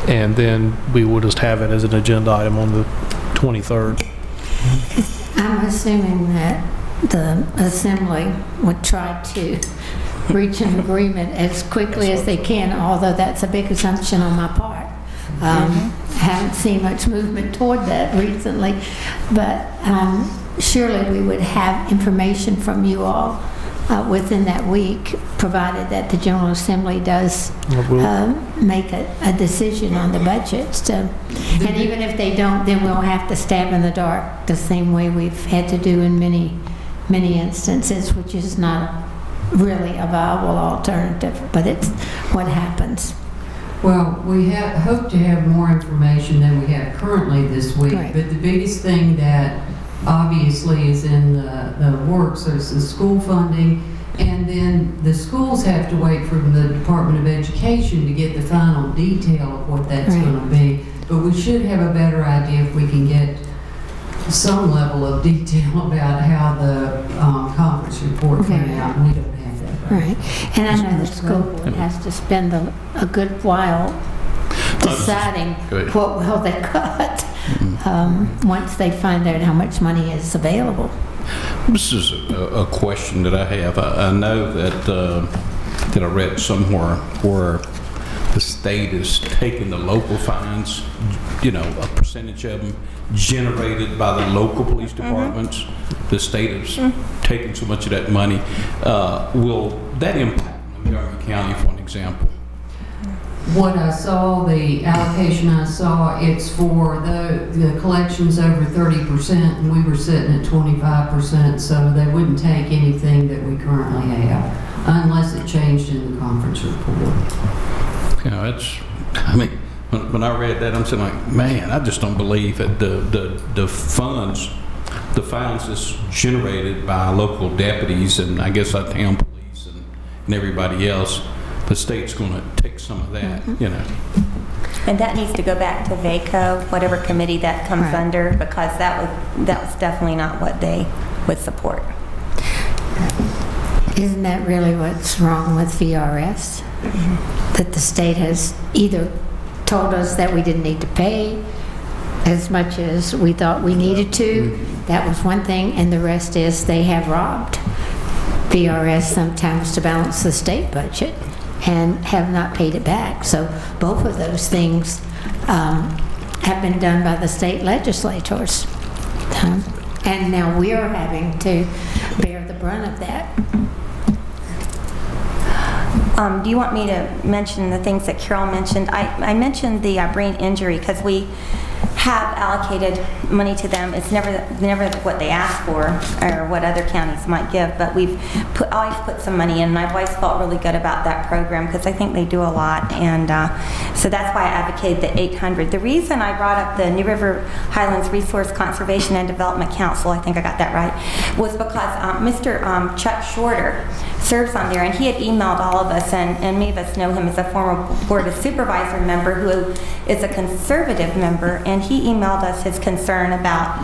S3: And then we will just have it as an agenda item on the 23rd.
S6: I'm assuming that the Assembly would try to reach an agreement as quickly as they can, although that's a big assumption on my part. Haven't seen much movement toward that recently, but surely we would have information from you all within that week, provided that the General Assembly does make a decision on the budgets. And even if they don't, then we'll have to stab in the dark the same way we've had to do in many instances, which is not really a viable alternative, but it's what happens.
S13: Well, we hope to have more information than we have currently this week,
S6: right.
S13: But the biggest thing that obviously is in the works is the school funding, and then the schools have to wait for the Department of Education to get the final detail of what that's
S6: right.
S13: going to be. But we should have a better idea if we can get some level of detail about how the conference report came out, and we don't have that.
S6: Right. And I know the school board has to spend a good while deciding what will they cut once they find out how much money is available.
S16: This is a question that I have. I know that I read somewhere where the state is taking the local fines, a percentage of them generated by the local police departments. The state is taking so much of that money. Will that impact Montgomery County, for an example?
S13: What I saw, the allocation I saw, it's for the collections over 30%, and we were sitting at 25%, so they wouldn't take anything that we currently have, unless it changed in the conference report.
S16: When I read that, I'm saying like, man, I just don't believe that the fines that's generated by local deputies and I guess our town police and everybody else, the state's going to take some of that,
S2: And that needs to go back to VACO, whatever committee that comes under, because that was definitely not what they would support.
S6: Isn't that really what's wrong with VRS? That the state has either told us that we didn't need to pay as much as we thought we needed to. That was one thing, and the rest is they have robbed VRS sometimes to balance the state budget and have not paid it back. So both of those things have been done by the state legislators. And now we're having to bear the brunt of that.
S2: Do you want me to mention the things that Carol mentioned? I mentioned the brain injury because we have allocated money to them. It's never what they ask for or what other counties might give, but we've always put some money in, and I've always felt really good about that program because I think they do a lot, and so that's why I advocated the 800. The reason I brought up the New River Highlands Resource Conservation and Development Council, I think I got that right, was because Mr. Chuck Shorter serves on there, and he had emailed all of us, and many of us know him as a former Board of Supervisor member who is a conservative member, and he emailed us his concern about,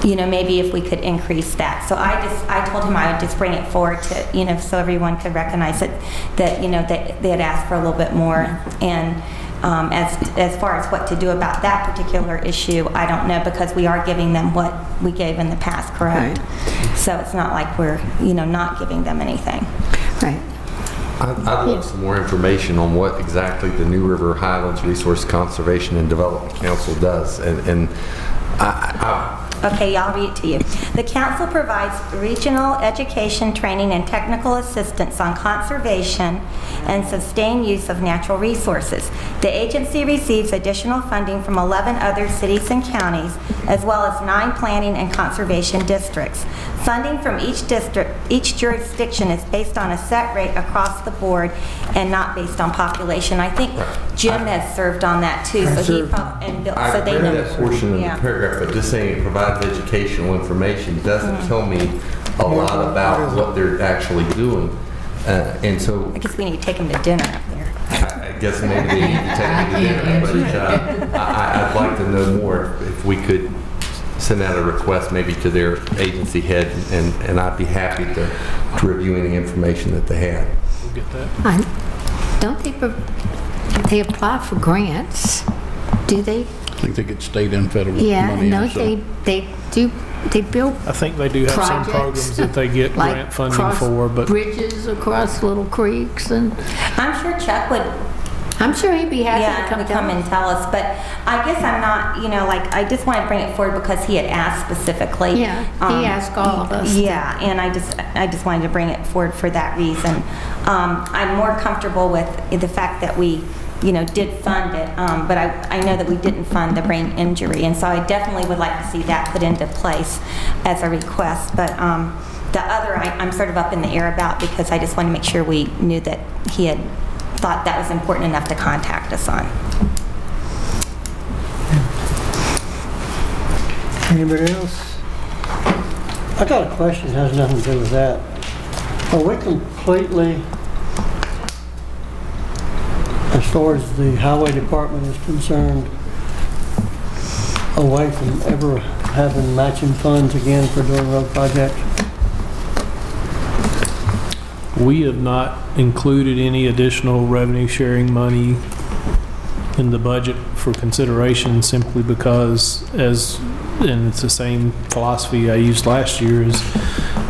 S2: maybe if we could increase that. So I told him I would just bring it forward to, so everyone could recognize it, that, they had asked for a little bit more. And as far as what to do about that particular issue, I don't know, because we are giving them what we gave in the past, correct? Right. So it's not like we're, not giving them anything.
S6: Right.
S14: I'd love some more information on what exactly the New River Highlands Resource Conservation and Development Council does.
S2: Okay, I'll read it to you. The council provides regional education, training, and technical assistance on conservation and sustained use of natural resources. The agency receives additional funding from 11 other cities and counties, as well as 9 planning and conservation districts. Funding from each jurisdiction is based on a set rate across the board and not based on population. I think Jim has served on that too, so he and Bill, so they know.
S14: That portion of the paragraph, but just saying it provides educational information doesn't tell me a lot about what they're actually doing, and so
S2: I guess we need to take them to dinner up there.
S14: I guess maybe they need to take me to dinner, but I'd like to know more. If we could send out a request maybe to their agency head, and I'd be happy to review any information that they have.
S16: We'll get that.
S6: Don't they apply for grants? Do they?
S16: I think they get state and federal money.
S6: Yeah, no, they do they build
S3: I think they do have some
S6: projects,
S3: programs that they get
S6: like
S3: grant funding
S6: cross
S3: for, but
S6: bridges across little creeks, and
S2: I'm sure Chuck would,
S6: I'm sure he'd be happy to come,
S2: come and tell us, but I guess I'm not, like, I just want to bring it forward because he had asked specifically.
S6: Yeah, he asked all of us.
S2: Yeah, and I just wanted to bring it forward for that reason. I'm more comfortable with the fact that we, did fund it, but I know that we didn't fund the brain injury, and so I definitely would like to see that put into place as a request. But the other, I'm sort of up in the air about, because I just want to make sure we knew that he had thought that was important enough to contact us on.
S1: Anybody else?
S17: I got a question, has nothing to do with that. Are we completely, as far as the highway department is concerned, away from ever having matching funds again for doing road projects?
S3: we have not included any additional revenue sharing money in the budget for consideration, simply because, and it's the same philosophy I used last year, is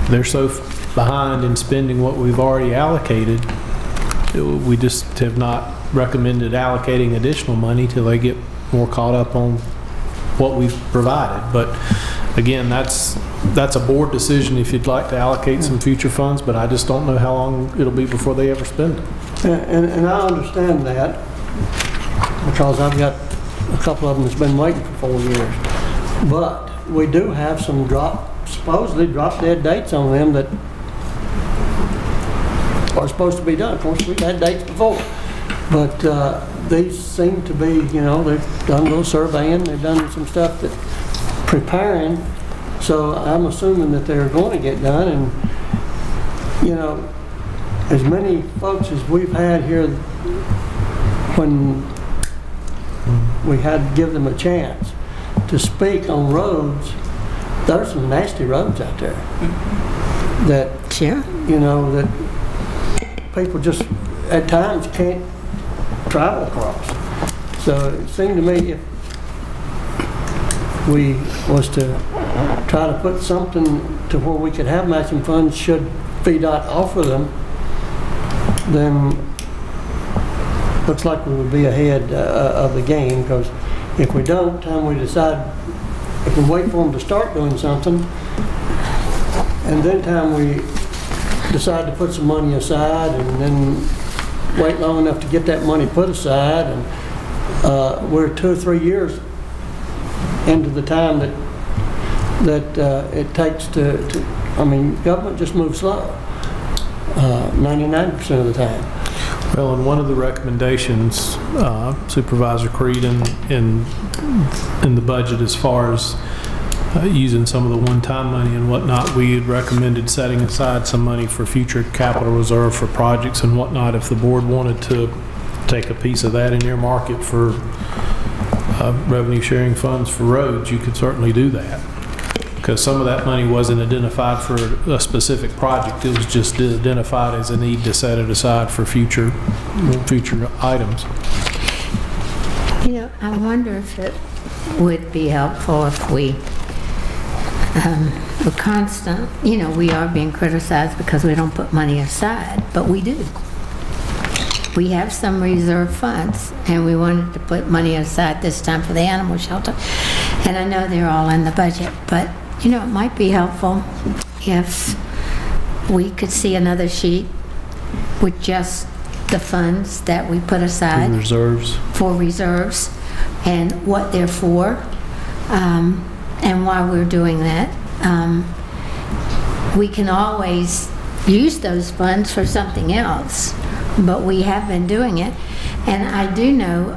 S3: they're so behind in spending what we've already allocated. We just have not recommended allocating additional money till they get more caught up on what we've provided. But again, that's a board decision if you'd like to allocate some future funds, but I just don't know how long it'll be before they ever spend it.
S17: And I understand that, because I've got a couple of them that's been waiting for 4 years. But we do have some supposedly drop dead dates on them that are supposed to be done. Of course, we've had dates before. But these seem to be, they've done a little surveying, they've done some stuff that preparing. So I'm assuming that they're going to get done. And, as many folks as we've had here, when we had to give them a chance to speak on roads, there's some nasty roads out there that, that people just at times can't travel across. So it seemed to me if we was to try to put something to where we could have matching funds should VDOT offer them, then looks like we would be ahead of the game, because if we don't, time we decide, if we wait for them to start doing something, and then time we decide to put some money aside, and then wait long enough to get that money put aside, and we're 2 or 3 years into the time that it takes to government just moves slow 99% of the time.
S3: Well, and one of the recommendations, Supervisor Creed, in the budget, as far as using some of the one-time money and whatnot, we had recommended setting aside some money for future capital reserve for projects and whatnot. If the board wanted to take a piece of that and earmark it for revenue sharing funds for roads, you could certainly do that, because some of that money wasn't identified for a specific project. It was just identified as a need to set it aside for future items.
S6: I wonder if it would be helpful if we were constant, we are being criticized because we don't put money aside, but we do. We have some reserve funds, and we wanted to put money aside this time for the animal shelter. And I know they're all in the budget, but it might be helpful if we could see another sheet with just the funds that we put aside for reserves and what they're for, and why we're doing that. We can always use those funds for something else, but we have been doing it. And I do know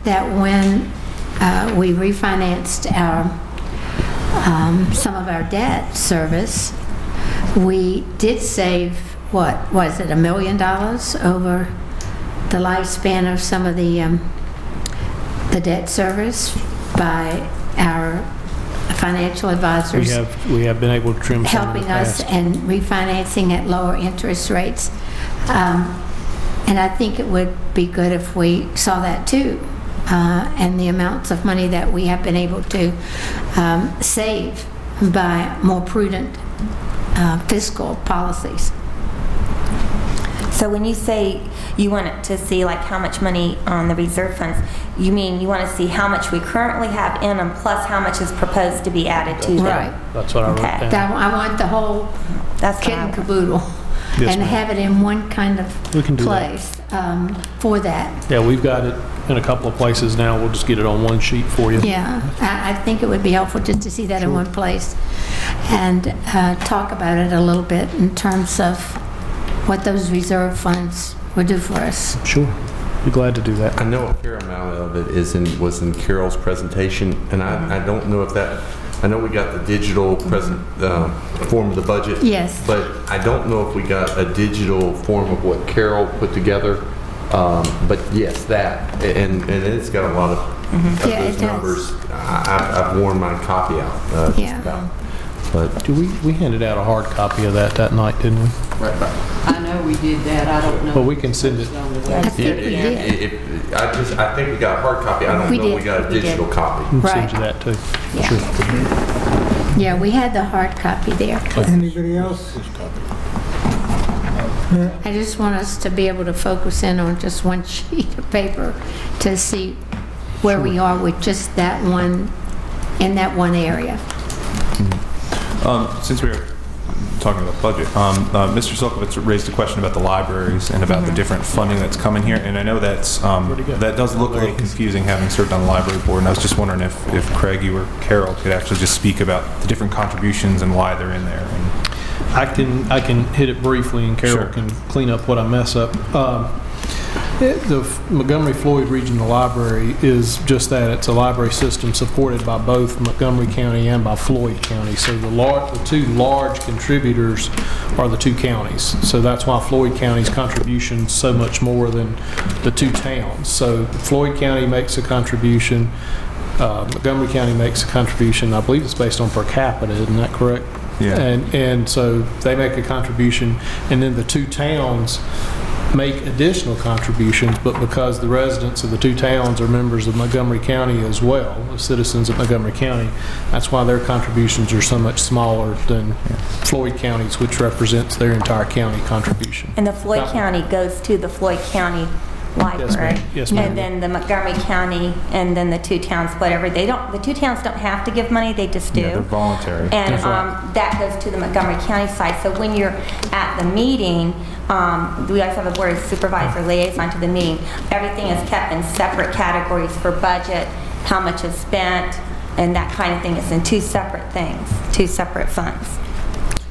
S6: that when we refinanced some of our debt service, we did save, what was it, $1 million over the lifespan of some of the debt service by our financial advisors.
S3: We have been able to trim some
S6: helping us and refinancing at lower interest rates. And I think it would be good if we saw that too. and the amounts of money that we have been able to save by more prudent fiscal policies.
S2: So when you say you want to see like how much money on the reserve funds, you mean you want to see how much we currently have in them plus how much is proposed to be added to them?
S6: Right.
S3: That's what I wrote down.
S6: I want the whole kit and caboodle.
S3: Yes,
S6: and
S3: ma'am.
S6: have it in one kind of
S3: We can do
S6: place for that.
S3: Yeah, we've got it in a couple of places now. We'll just get it on one sheet for you.
S6: Yeah, I think it would be helpful just to see that in one place and talk about it a little bit in terms of what those reserve funds would do for us.
S3: Sure. Be glad to do that.
S14: I know a fair amount of it was in Carol's presentation, and I don't know if that. I know we got the digital form of the budget.
S6: Yes.
S14: But I don't know if we got a digital form of what Carol put together. But yes, that, and it's got a lot of those numbers. I've worn my copy out. Just about. But
S3: we handed out a hard copy of that night, didn't we?
S14: Right.
S13: I know we did that. I don't know.
S3: But we can send it.
S6: I think we did.
S14: I think we got a hard copy. I don't know if we got a digital copy.
S3: We can send you that too.
S6: Yeah.
S3: Sure.
S6: Yeah, we had the hard copy there.
S1: Anybody else?
S6: I just want us to be able to focus in on just one sheet of paper to see where we are with just that one, in that one area.
S15: Since we were talking about budget, Mr. Silkovitz raised a question about the libraries and about the different funding that's coming here, and I know that's that does look a little confusing having served on the library board, and I was just wondering if Craig, you or Carol could actually just speak about the different contributions and why they're in there.
S3: I can hit it briefly, and Carol can clean up what I mess up. The Montgomery Floyd Regional Library is just that. It's a library system supported by both Montgomery County and by Floyd County. So the two large contributors are the two counties. So that's why Floyd County's contribution is so much more than the two towns. So Floyd County makes a contribution, Montgomery County makes a contribution. I believe it's based on per capita, isn't that correct?
S15: Yeah.
S3: And so they make a contribution, and then the two towns make additional contributions, but because the residents of the two towns are members of Montgomery County as well, the citizens of Montgomery County, that's why their contributions are so much smaller than Floyd County's, which represents their entire county contribution.
S2: And the Floyd County goes to the Floyd County Library.
S3: Yes, ma'am.
S2: And then the Montgomery County, and then the two towns, whatever. The two towns don't have to give money, they just do.
S15: Yeah, they're voluntary.
S2: And that goes to the Montgomery County side. So when you're at the meeting, we also have a board of supervisor liaison to the meeting. Everything is kept in separate categories for budget, how much is spent, and that kind of thing. It's in two separate things, two separate funds.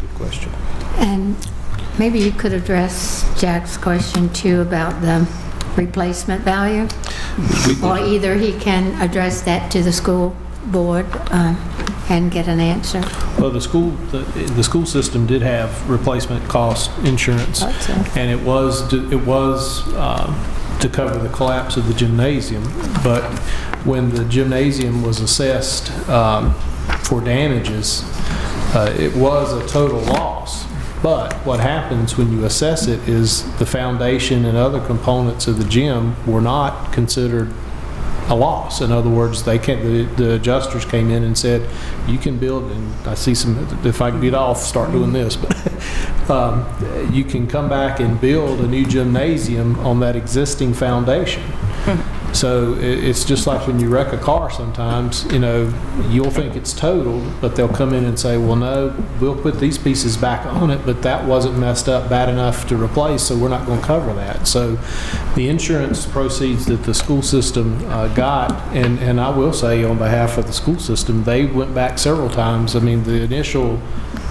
S3: Good question.
S6: And maybe you could address Jack's question too about the replacement value, or either he can address that to the school board and get an answer.
S3: Well, the school system did have replacement cost insurance, and it was to cover the collapse of the gymnasium. But when the gymnasium was assessed for damages, it was a total loss. But what happens when you assess it is the foundation and other components of the gym were not considered a loss. In other words, the adjusters came in and said, you can build, and I see some, if I can get off, start doing this, but you can come back and build a new gymnasium on that existing foundation. So it's just like when you wreck a car sometimes, you'll think it's totaled, but they'll come in and say, well, no, we'll put these pieces back on it, but that wasn't messed up bad enough to replace, so we're not going to cover that. So the insurance proceeds that the school system got, and I will say on behalf of the school system, they went back several times. I mean, the initial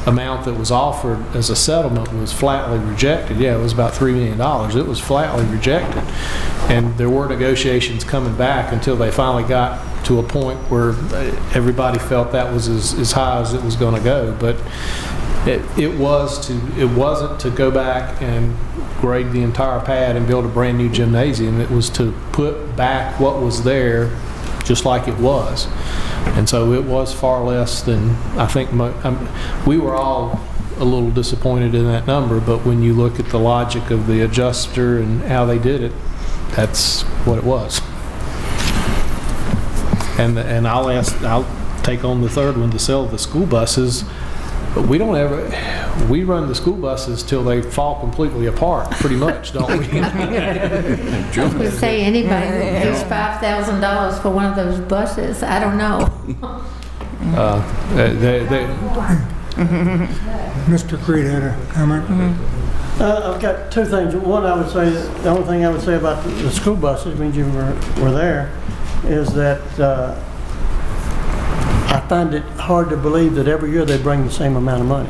S3: amount that was offered as a settlement was flatly rejected. Yeah, it was about $3 million. It was flatly rejected. And there were negotiations coming back until they finally got to a point where everybody felt that was as high as it was going to go. But it wasn't to go back and grade the entire pad and build a brand new gymnasium. It was to put back what was there just like it was. And so it was far less than, I think, we were all a little disappointed in that number, but when you look at the logic of the adjuster and how they did it, that's what it was. and I'll take on the third one to sell the school buses. But we run the school buses till they fall completely apart, pretty much, don't we?
S6: I would say anybody who pays $5,000 for one of those buses, I don't know.
S1: Mr. Creed had a comment.
S17: I've got two things. One, I would say, the only thing I would say about the school buses, means you were there, is that I find it hard to believe that every year they bring the same amount of money.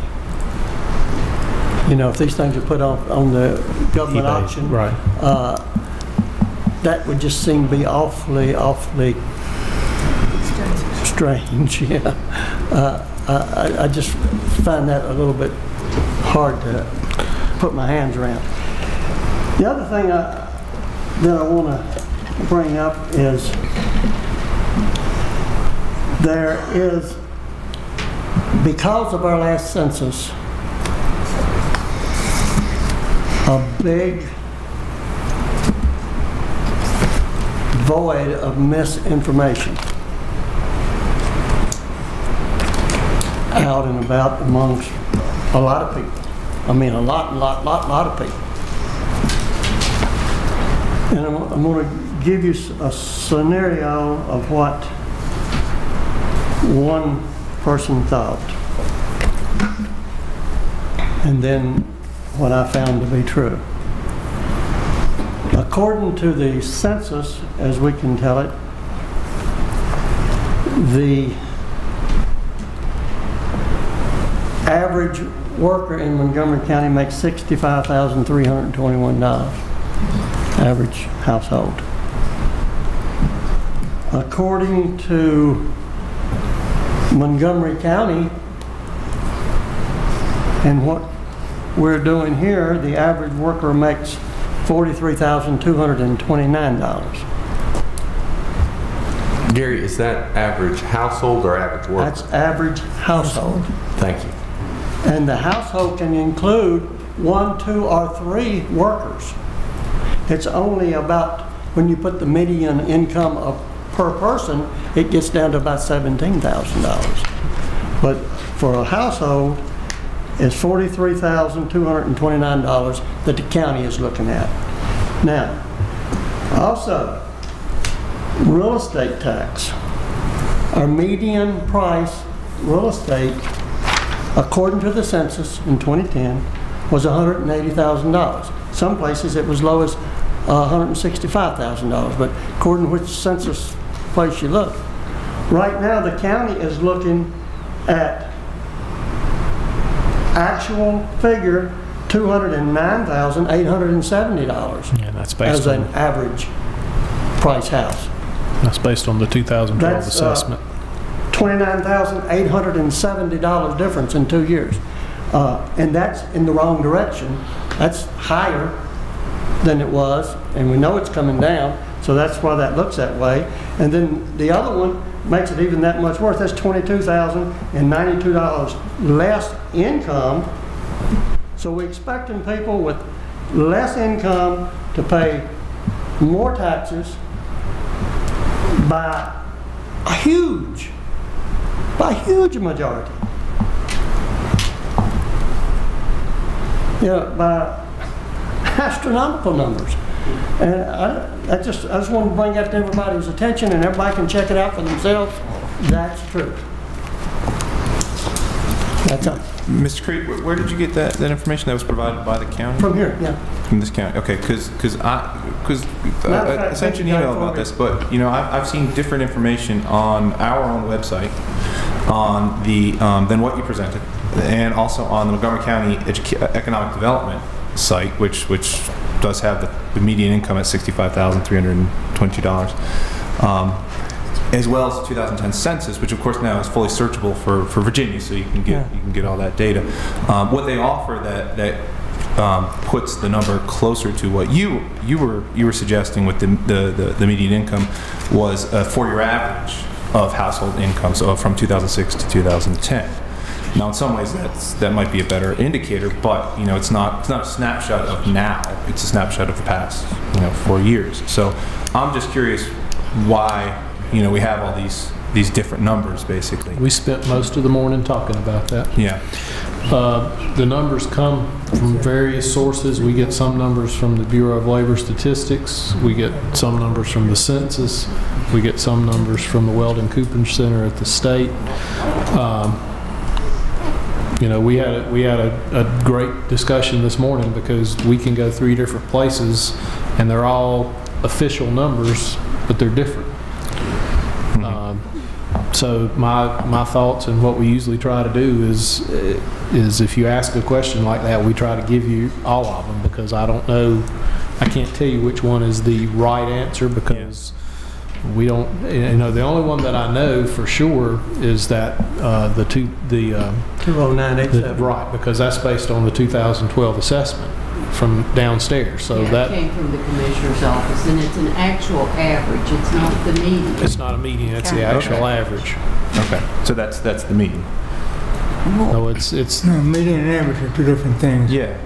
S17: You know, if these things are put on the government auction,
S3: right.
S17: That would just seem to be awfully strange. Yeah, I just find that a little bit hard to put my hands around. The other thing that I want to bring up is there is, because of our last census, a big void of misinformation out and about amongst a lot of people. I mean, a lot of people. And I'm going to give you a scenario of what one person thought, and then what I found to be true. According to the census, as we can tell it, the average worker in Montgomery County makes $65,321, average household. According to Montgomery County and what we're doing here, the average worker makes $43,229.
S14: Gary, is that average household or average worker?
S17: That's average household.
S14: Thank you.
S17: And the household can include 1, 2, or 3 workers. It's only about, when you put the median income of per person, it gets down to about $17,000. But for a household, it's $43,229 that the county is looking at. Now, also, real estate tax. Our median price real estate, according to the census in 2010, was $180,000. Some places it was low as $165,000, but according to which census place you look. Right now, the county is looking at actual figure $209,870.
S3: Yeah, that's based
S17: as
S3: on
S17: an average price house.
S3: That's based on the 2012 assessment.
S17: $29,870 difference in 2 years. And that's in the wrong direction. That's higher than it was, and we know it's coming down, so that's why that looks that way. And then the other one makes it even that much worse. That's $22,092 less income. So we're expecting people with less income to pay more taxes by a huge majority. Yeah, by astronomical numbers. And I just want to bring that to everybody's attention, and everybody can check it out for themselves. That's true. That's all.
S15: Mr. Creed, where did you get that information that was provided by the county?
S17: From here, yeah.
S15: From this county, okay, because I sent you an email about this, but you know I've seen different information on our own website on the than what you presented, and also on the Montgomery County Economic Development site, which does have the median income at $65,322. As well as the 2010 census, which of course now is fully searchable for Virginia, so you can get all that data. What they offer that puts the number closer to what you were suggesting with the median income was a 4-year average of household income, so from 2006 to 2010. Now, in some ways, that might be a better indicator, but you know, it's not a snapshot of now. It's a snapshot of the past, 4 years. So, I'm just curious why you know, we have all these different numbers, basically.
S3: We spent most of the morning talking about that.
S15: Yeah.
S3: The numbers come from various sources. We get some numbers from the Bureau of Labor Statistics. We get some numbers from the census. We get some numbers from the Weldon Cooper Center at the state. You know, we had a great discussion this morning because we can go 3 different places and they're all official numbers, but they're different. So my thoughts and what we usually try to do is if you ask a question like that, we try to give you all of them, because I don't know, I can't tell you which one is the right answer, because we don't, you know, the only one that I know for sure is that the
S17: 20987.
S3: Right, because that's based on the 2012 assessment from downstairs. So that
S13: came from the commissioner's office, and it's an actual average. It's not the median.
S3: It's not a median. It's the actual average.
S15: Okay, so that's the median.
S3: No, it's
S1: No, median and average are 2 different things.
S15: Yeah,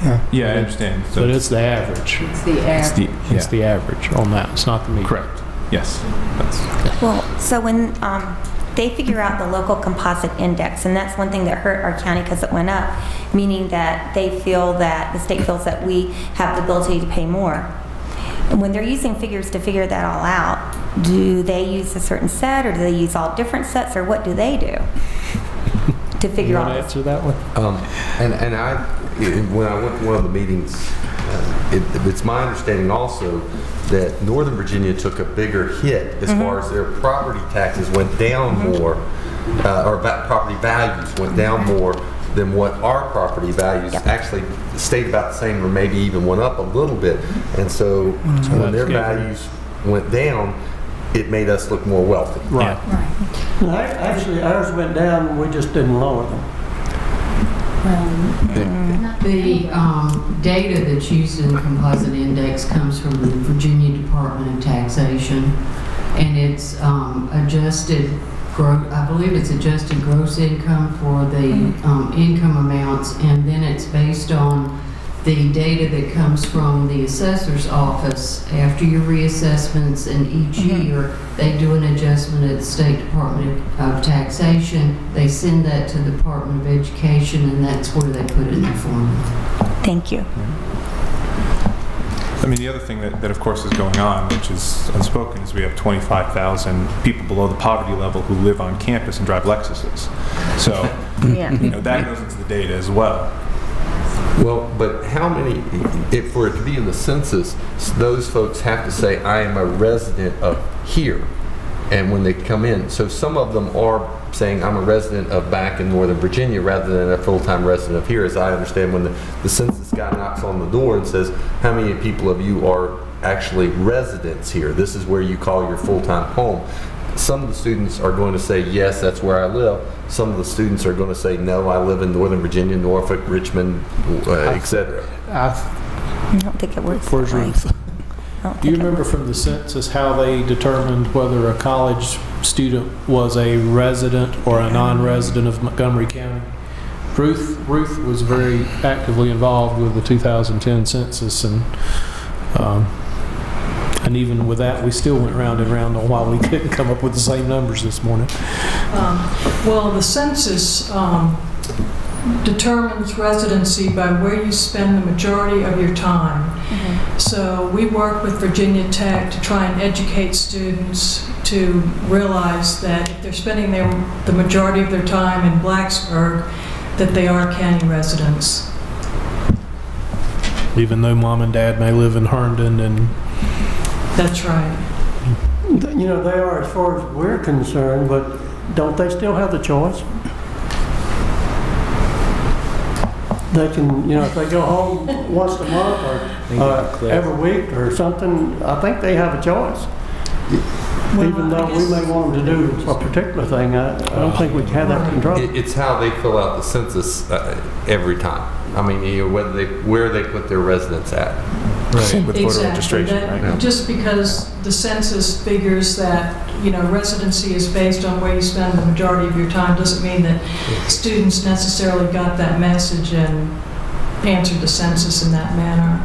S15: I understand.
S3: But it's the average.
S13: It's the average.
S3: It's the average on that. It's not the median.
S15: Correct. Yes.
S2: Well, so when they figure out the local composite index, and that's one thing that hurt our county because it went up, meaning that they feel that the state feels that we have the ability to pay more. And when they're using figures to figure that all out, do they use a certain set, or do they use all different sets, or what do they do to figure out?
S3: You want to answer that one?
S14: And when I went to one of the meetings, it's my understanding also that Northern Virginia took a bigger hit as far as their property taxes went down more, or property values went down more than what our property values actually stayed about the same, or maybe even went up a little bit. And so when their values went down, it made us look more wealthy.
S3: Right.
S17: No, actually, ours went down and we just didn't lower them.
S13: The data that's used in the composite index comes from the Virginia Department of Taxation, and it's adjusted, I believe it's adjusted gross income for the income amounts, and then it's based on the data that comes from the assessor's office. After your reassessments, and each year they do an adjustment at the State Department of Taxation. They send that to the Department of Education, and that's where they put it in the formula.
S2: Thank you.
S15: I mean, the other thing that of course is going on, which is unspoken, is we have 25,000 people below the poverty level who live on campus and drive Lexuses. So, you know, that goes into the data as well.
S14: Well, but how many, for it to be in the census, those folks have to say, I am a resident of here, and when they come in. So some of them are saying, I'm a resident of back in Northern Virginia rather than a full-time resident of here, as I understand when the census guy knocks on the door and says, how many people of you are actually residents here? This is where you call your full-time home. Some of the students are going to say, yes, that's where I live. Some of the students are going to say, no, I live in Northern Virginia, Norfolk, Richmond, etc.
S2: I don't think it works.
S3: Where's Ruth? Do you remember from the census how they determined whether a college student was a resident or a non-resident of Montgomery County? Ruth was very actively involved with the 2010 census, and even with that, we still went round and round on why we couldn't come up with the same numbers this morning.
S18: Well, the census determines residency by where you spend the majority of your time. So we work with Virginia Tech to try and educate students to realize that if they're spending the majority of their time in Blacksburg, that they are county residents.
S3: Even though mom and dad may live in Herndon and...
S18: That's right.
S17: You know, they are as far as we're concerned, but don't they still have the choice? They can, you know, if they go home once a month or every week or something, I think they have a choice. Well, even though we may want them to do a particular thing, I don't think we can have that control.
S14: It's how they fill out the census every time. I mean, you know, where they put their residents at.
S15: Right. Same with voter registration, right?
S18: Just because the census figures that, you know, residency is based on where you spend the majority of your time doesn't mean that students necessarily got that message and answered the census in that manner.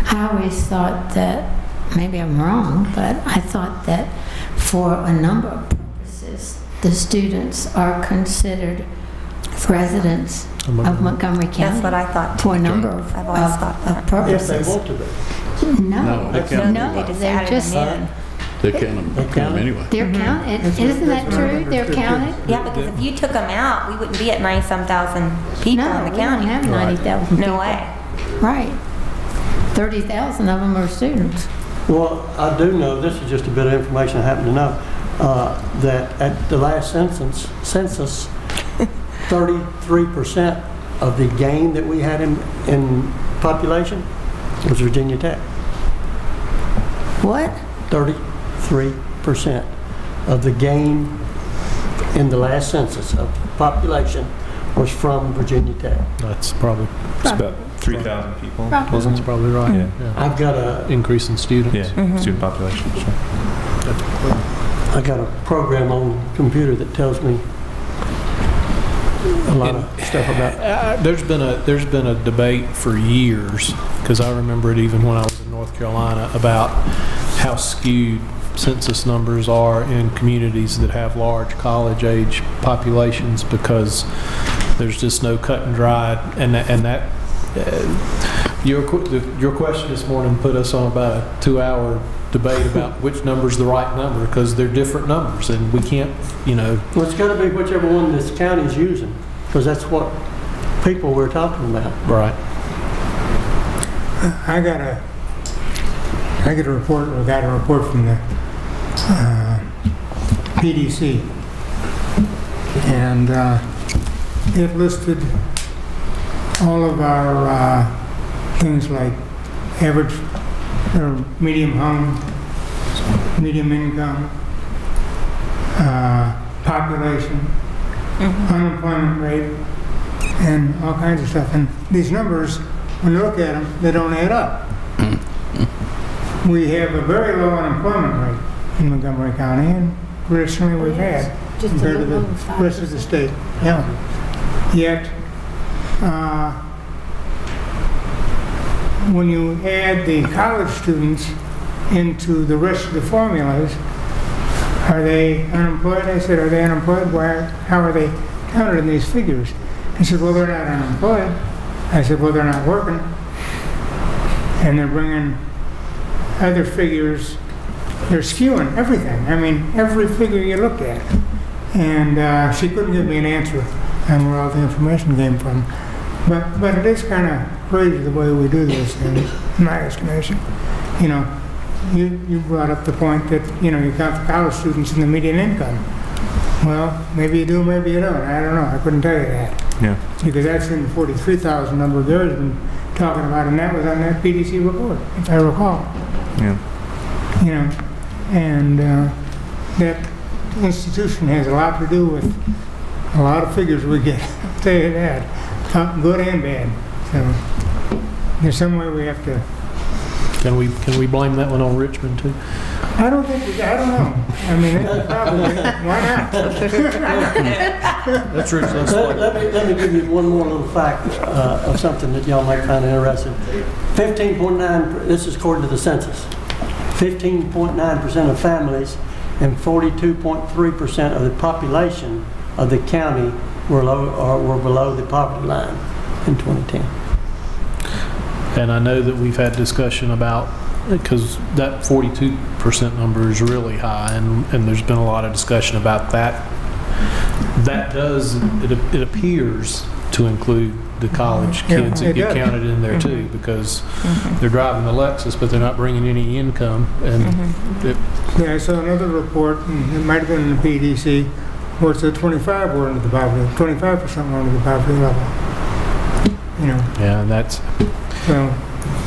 S6: Hi, I always thought that, maybe I'm wrong, but I thought that for a number of purposes, the students are considered residents of Montgomery County.
S2: That's what I thought too.
S6: For a number of,
S2: I've always thought that.
S17: If
S6: purposes.
S17: they want to be.
S6: No,
S16: they can't.
S6: they're just,
S16: They count them anyway.
S6: they're counted. Isn't that true? They're counted?
S2: Yeah, because if you took them out, we wouldn't be at 90-some-thousand people
S6: No,
S2: in the
S6: we
S2: county.
S6: don't have 90,000
S2: No
S6: people.
S2: way.
S6: Right. 30,000 of them are students.
S17: Well, I do know, this is just a bit of information I happen to know, that at the last census, 33% of the gain that we had in population was Virginia Tech.
S6: What?
S17: 33% of the gain in the last census of population was from Virginia Tech.
S3: That's probably
S15: It's about 3,000 people.
S3: That's probably right.
S15: Yeah.
S17: I've got a
S3: Increase in students.
S15: Yeah, student population, sure.
S17: I got a program on the computer that tells me a lot of stuff about.
S3: There's been a debate for years, because I remember it even when I was in North Carolina, about how skewed census numbers are in communities that have large college-age populations, because there's just no cut and dried, and that your question this morning put us on about a 2-hour debate about which number's the right number, because they're different numbers, and we can't,
S17: Well, it's got to be whichever one this county's using, because that's what people we're talking about.
S3: Right.
S1: I got a report from the PDC, and it listed all of our things like average or medium home, medium income, population, unemployment rate, and all kinds of stuff. And these numbers, when you look at them, they don't add up. We have a very low unemployment rate in Montgomery County, and traditionally we've had compared to the rest of the state. Yeah. Yet, when you add the college students into the rest of the formulas, are they unemployed? I said, are they unemployed? How are they counted in these figures? He said, well, they're not unemployed. I said, well, they're not working. And they're bringing other figures. They're skewing everything. I mean, every figure you look at. And she couldn't give me an answer on where all the information came from. But it is kind of crazy the way we do those things, in my estimation. You brought up the point that, you count the college students in the median income. Well, maybe you do, maybe you don't. I don't know. I couldn't tell you that.
S15: Yeah.
S1: Because that's in the 43,000 number Gary's been talking about, and that was on that PDC report, if I recall.
S15: Yeah.
S1: And that institution has a lot to do with a lot of figures we get. I'll tell you that. Good and bad. So there's some way we have to.
S3: Can we blame that one on Richmond too?
S1: I don't know. I mean, probably. Why not?
S3: That's true.
S17: Let me give you one more little fact of something that y'all might find interesting. 15.9, this is according to the census, 15.9% of families and 42.3% of the population of the county were below the poverty line in 2010.
S3: And I know that we've had discussion about, because that 42% number is really high, and there's been a lot of discussion about that. That does, it appears to include the college kids that get counted in there too, because they're driving the Lexus, but they're not bringing any income. And
S1: I saw another report, and it might have been in the PDC, where it said 25% were under the poverty level.
S3: Yeah, and that's.
S1: So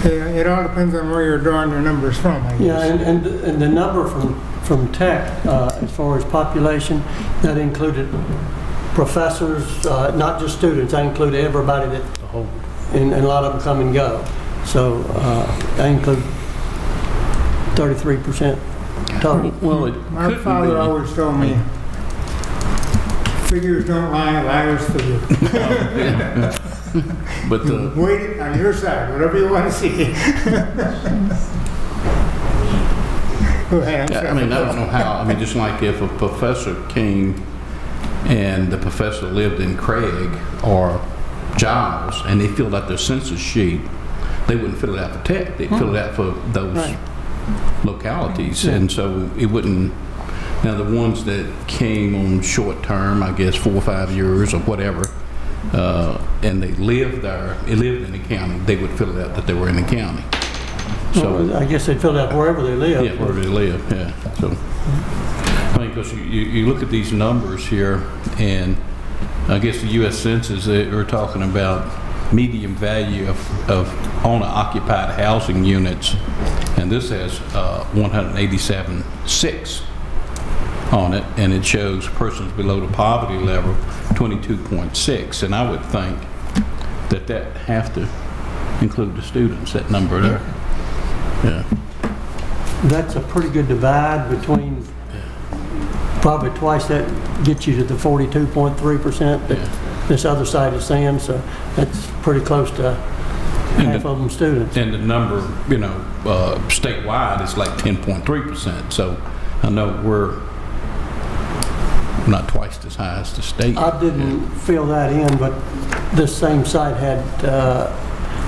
S1: it all depends on where you're drawing your numbers from, I guess.
S17: Yeah, and the number from Tech, as far as population, that included professors, not just students. I include everybody that, and a lot of them come and go. So I include 33% total.
S1: Well, my father always told me, figures don't lie, liars figure.
S16: But the
S1: Waiting on your side, whatever you want to see. Go ahead.
S16: I mean, I don't know how. I mean, just like if a professor came and the professor lived in Craig or Giles and they filled out their census sheet, they wouldn't fill it out for Tech. They'd fill it out for those localities. And so it wouldn't. Now, the ones that came on short term, I guess 4 or 5 years or whatever, and they lived there, lived in the county, they would fill it out that they were in the county. So
S17: I guess they'd fill out wherever they live.
S16: Yeah, wherever they live, yeah. So, I mean, because you look at these numbers here, and I guess the U.S. Census, we're talking about median value of owner-occupied housing units, and this has 187.6 on it, and it shows persons below the poverty level 22.6, and I would think that have to include the students, that number there. Yeah.
S17: That's a pretty good divide between, probably twice that gets you to the 42.3% that this other side is saying, so that's pretty close to half of them students.
S16: And the number, you know, statewide is like 10.3%, so I know we're not twice as high as the state.
S17: I didn't fill that in, but this same site had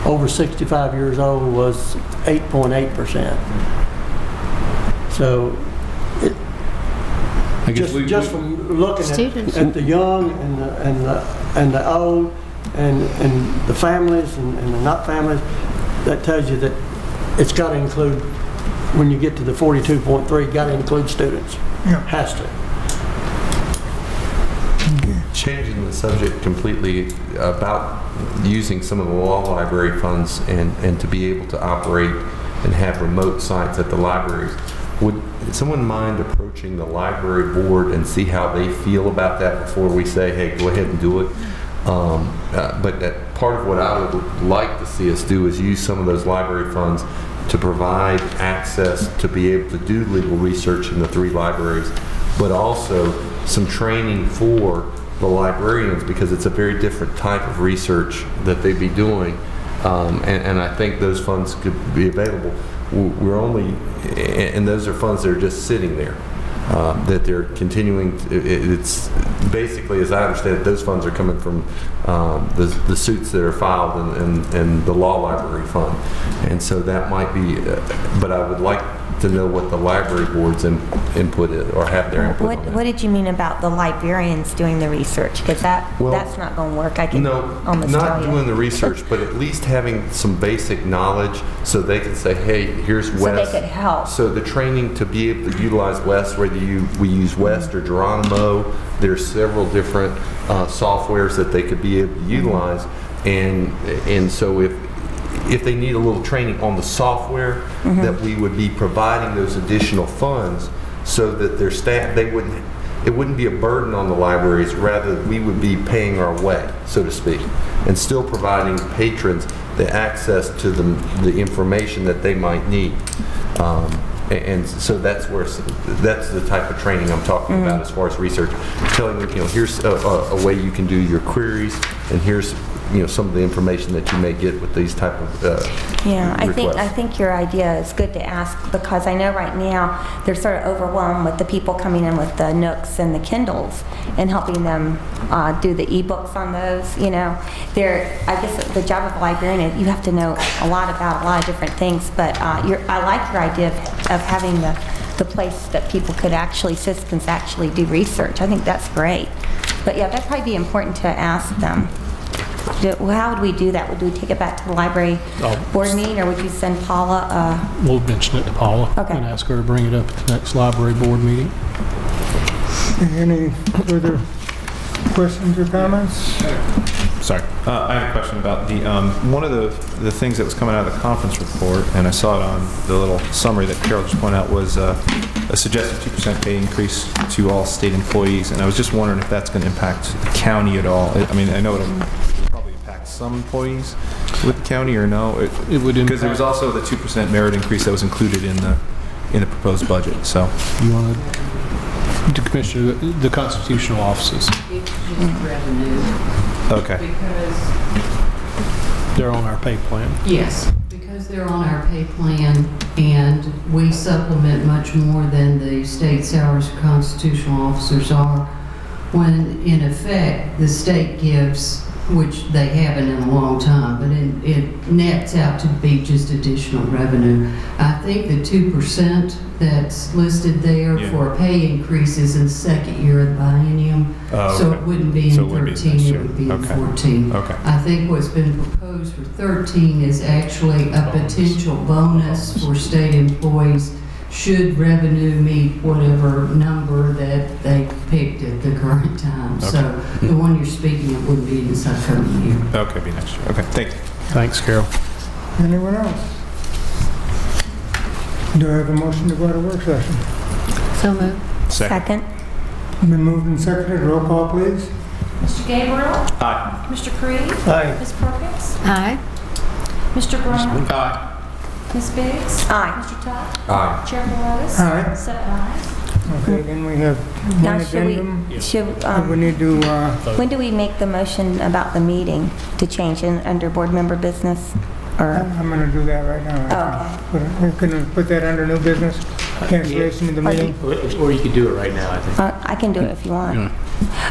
S17: over 65 years old was 8.8%. So
S16: I guess
S17: just from looking at the young and the old and the families and the not families, that tells you that it's got to include, when you get to the 42.3, got to include students.
S1: Yeah.
S17: Has to.
S14: Changing the subject completely about using some of the law library funds and to be able to operate and have remote sites at the libraries. Would someone mind approaching the library board and see how they feel about that before we say, hey, go ahead and do it? But part of what I would like to see us do is use some of those library funds to provide access to be able to do legal research in the 3 libraries, but also some training for the librarians, because it's a very different type of research that they'd be doing, and I think those funds could be available. We're only, and those are funds that are just sitting there, that they're continuing. It's basically, as I understand it, those funds are coming from the suits that are filed in the law library fund, and so that might be. But I would like to know what the library board's input is, or have their input on that.
S2: What did you mean about the librarians doing the research? Because that's not going to work. I can almost tell
S14: not
S2: you.
S14: doing the research, but at least having some basic knowledge so they can say, hey, here's West.
S2: So they could help.
S14: So the training to be able to utilize West, whether we use West or Geronimo, there's several different softwares that they could be able to utilize, and so if they need a little training on the software, that we would be providing those additional funds so that their staff, it wouldn't be a burden on the libraries, rather we would be paying our way, so to speak, and still providing patrons the access to the information that they might need. And so that's the type of training I'm talking about as far as research. Telling them, here's a way you can do your queries, and here's some of the information that you may get with these type of requests.
S2: I think your idea is good to ask, because I know right now they're sort of overwhelmed with the people coming in with the Nooks and the Kindles and helping them do the e-books on those. I guess the job of a librarian, you have to know a lot about a lot of different things, but I like your idea of having the place that people could citizens actually do research. I think that's great. But yeah, that'd probably be important to ask them. How would we do that? Would we take it back to the library board meeting, or would you send Paula?
S19: We'll mention it to Paula and ask her to bring it up at the next library board meeting.
S1: Any further questions or comments?
S15: Sorry, I have a question about the one of the things that was coming out of the conference report, and I saw it on the little summary that Carol just pointed out, was a suggested 2% pay increase to all state employees, and I was just wondering if that's going to impact the county at all. I mean, I know it'll probably impact some employees with the county, or no? It would, because there was also the 2% merit increase that was included in the proposed budget. So
S19: you want to Commissioner, the constitutional offices.
S13: Revenue.
S15: Okay.
S13: Because
S19: They're on our pay plan.
S13: Yes, because they're on our pay plan, and we supplement much more than the state salaries for constitutional officers are, when in effect, the state gives, which they haven't in a long time, but it nets out to be just additional revenue. I think the 2% that's listed there for a pay increase is in the second year of the biennium, so it wouldn't be in 13, it would be in 14.
S15: Okay.
S13: I think what's been proposed for 13 is actually a potential bonus for state employees should revenue meet whatever number that they picked at the current time. So the one you're speaking of wouldn't be in this upcoming year.
S15: Okay, be next year. Okay, thank you.
S19: Thanks, Carol.
S1: Anyone else? Do I have a motion to go to work session?
S6: So moved.
S2: Second.
S1: Been moved and seconded. Roll call, please.
S4: Mr. Gabriele?
S15: Aye.
S4: Mr. Creed?
S1: Aye.
S4: Ms. Perkins?
S6: Aye.
S4: Mr. Brown?
S15: Aye.
S4: Ms. Biggs?
S2: Aye.
S4: Mr. Todd?
S14: Aye.
S4: Chair Politis?
S1: Aye.
S4: 7 ayes.
S1: Okay, then we have
S2: Now,
S1: one addendum. We need to,
S2: when do we make the motion about the meeting to change in under board member business? Or
S1: I'm going to do that right now. We're going to put that under new business, cancellation of the meeting.
S12: Or you could do it right now, I think.
S2: I can do it if you want.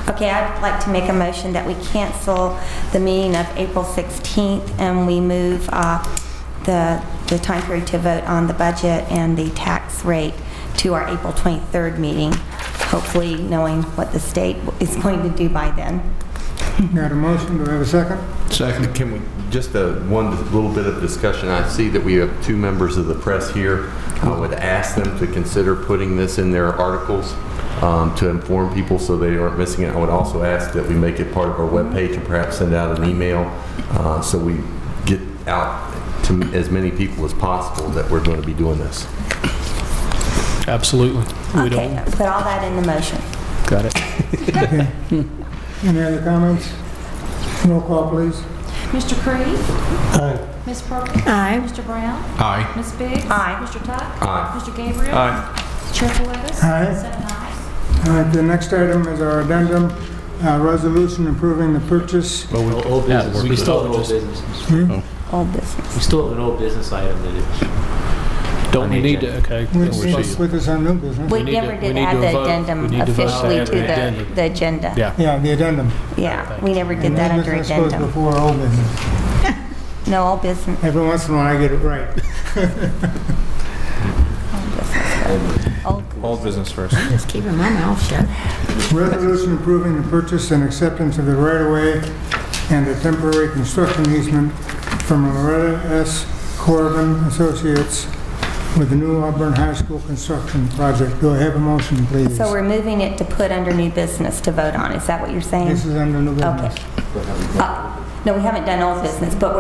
S2: Okay, I'd like to make a motion that we cancel the meeting of April 16th and we move the time period to vote on the budget and the tax rate to our April 23rd meeting, hopefully knowing what the state is going to do by then.
S1: Got a motion, do I have a second?
S14: Second. Can we, just one little bit of discussion. I see that we have 2 members of the press here. I would ask them to consider putting this in their articles to inform people so they aren't missing it. I would also ask that we make it part of our webpage and perhaps send out an email so we get out to as many people as possible that we're going to be doing this.
S19: Absolutely.
S2: Okay, put all that in the motion.
S19: Got it.
S1: Okay. Any other comments? Roll call, please.
S4: Mr. Creed?
S1: Aye.
S4: Ms. Perkins?
S6: Aye.
S4: Mr. Brown?
S16: Aye.
S4: Ms. Biggs?
S2: Aye.
S4: Mr. Todd?
S14: Aye.
S4: Mr. Gabriele?
S15: Aye.
S4: Chair Politis?
S1: Aye.
S4: 7 ayes.
S1: All right, the next item is our addendum, resolution approving the purchase.
S12: Old business. We still have an old business.
S2: Old business.
S12: We still have an old business item that is.
S19: Don't we need to, okay.
S1: We're supposed to put this on new business.
S2: We never did add the addendum officially to the agenda.
S1: Yeah, the addendum.
S2: Yeah, we never did that under
S1: Business goes
S2: addendum.
S1: before old business.
S2: No, old business.
S1: Every once in a while I get it right.
S15: Old business first.
S6: Just keeping my mouth shut.
S1: Resolution approving the purchase and acceptance of the right-of-way and a temporary construction easement from Loretta S. Corbin Associates with the new Auburn High School construction project. Do I have a motion, please?
S2: So we're moving it to put under new business to vote on. Is that what you're saying?
S1: This is under new business.
S2: Okay. No, we haven't done old business, but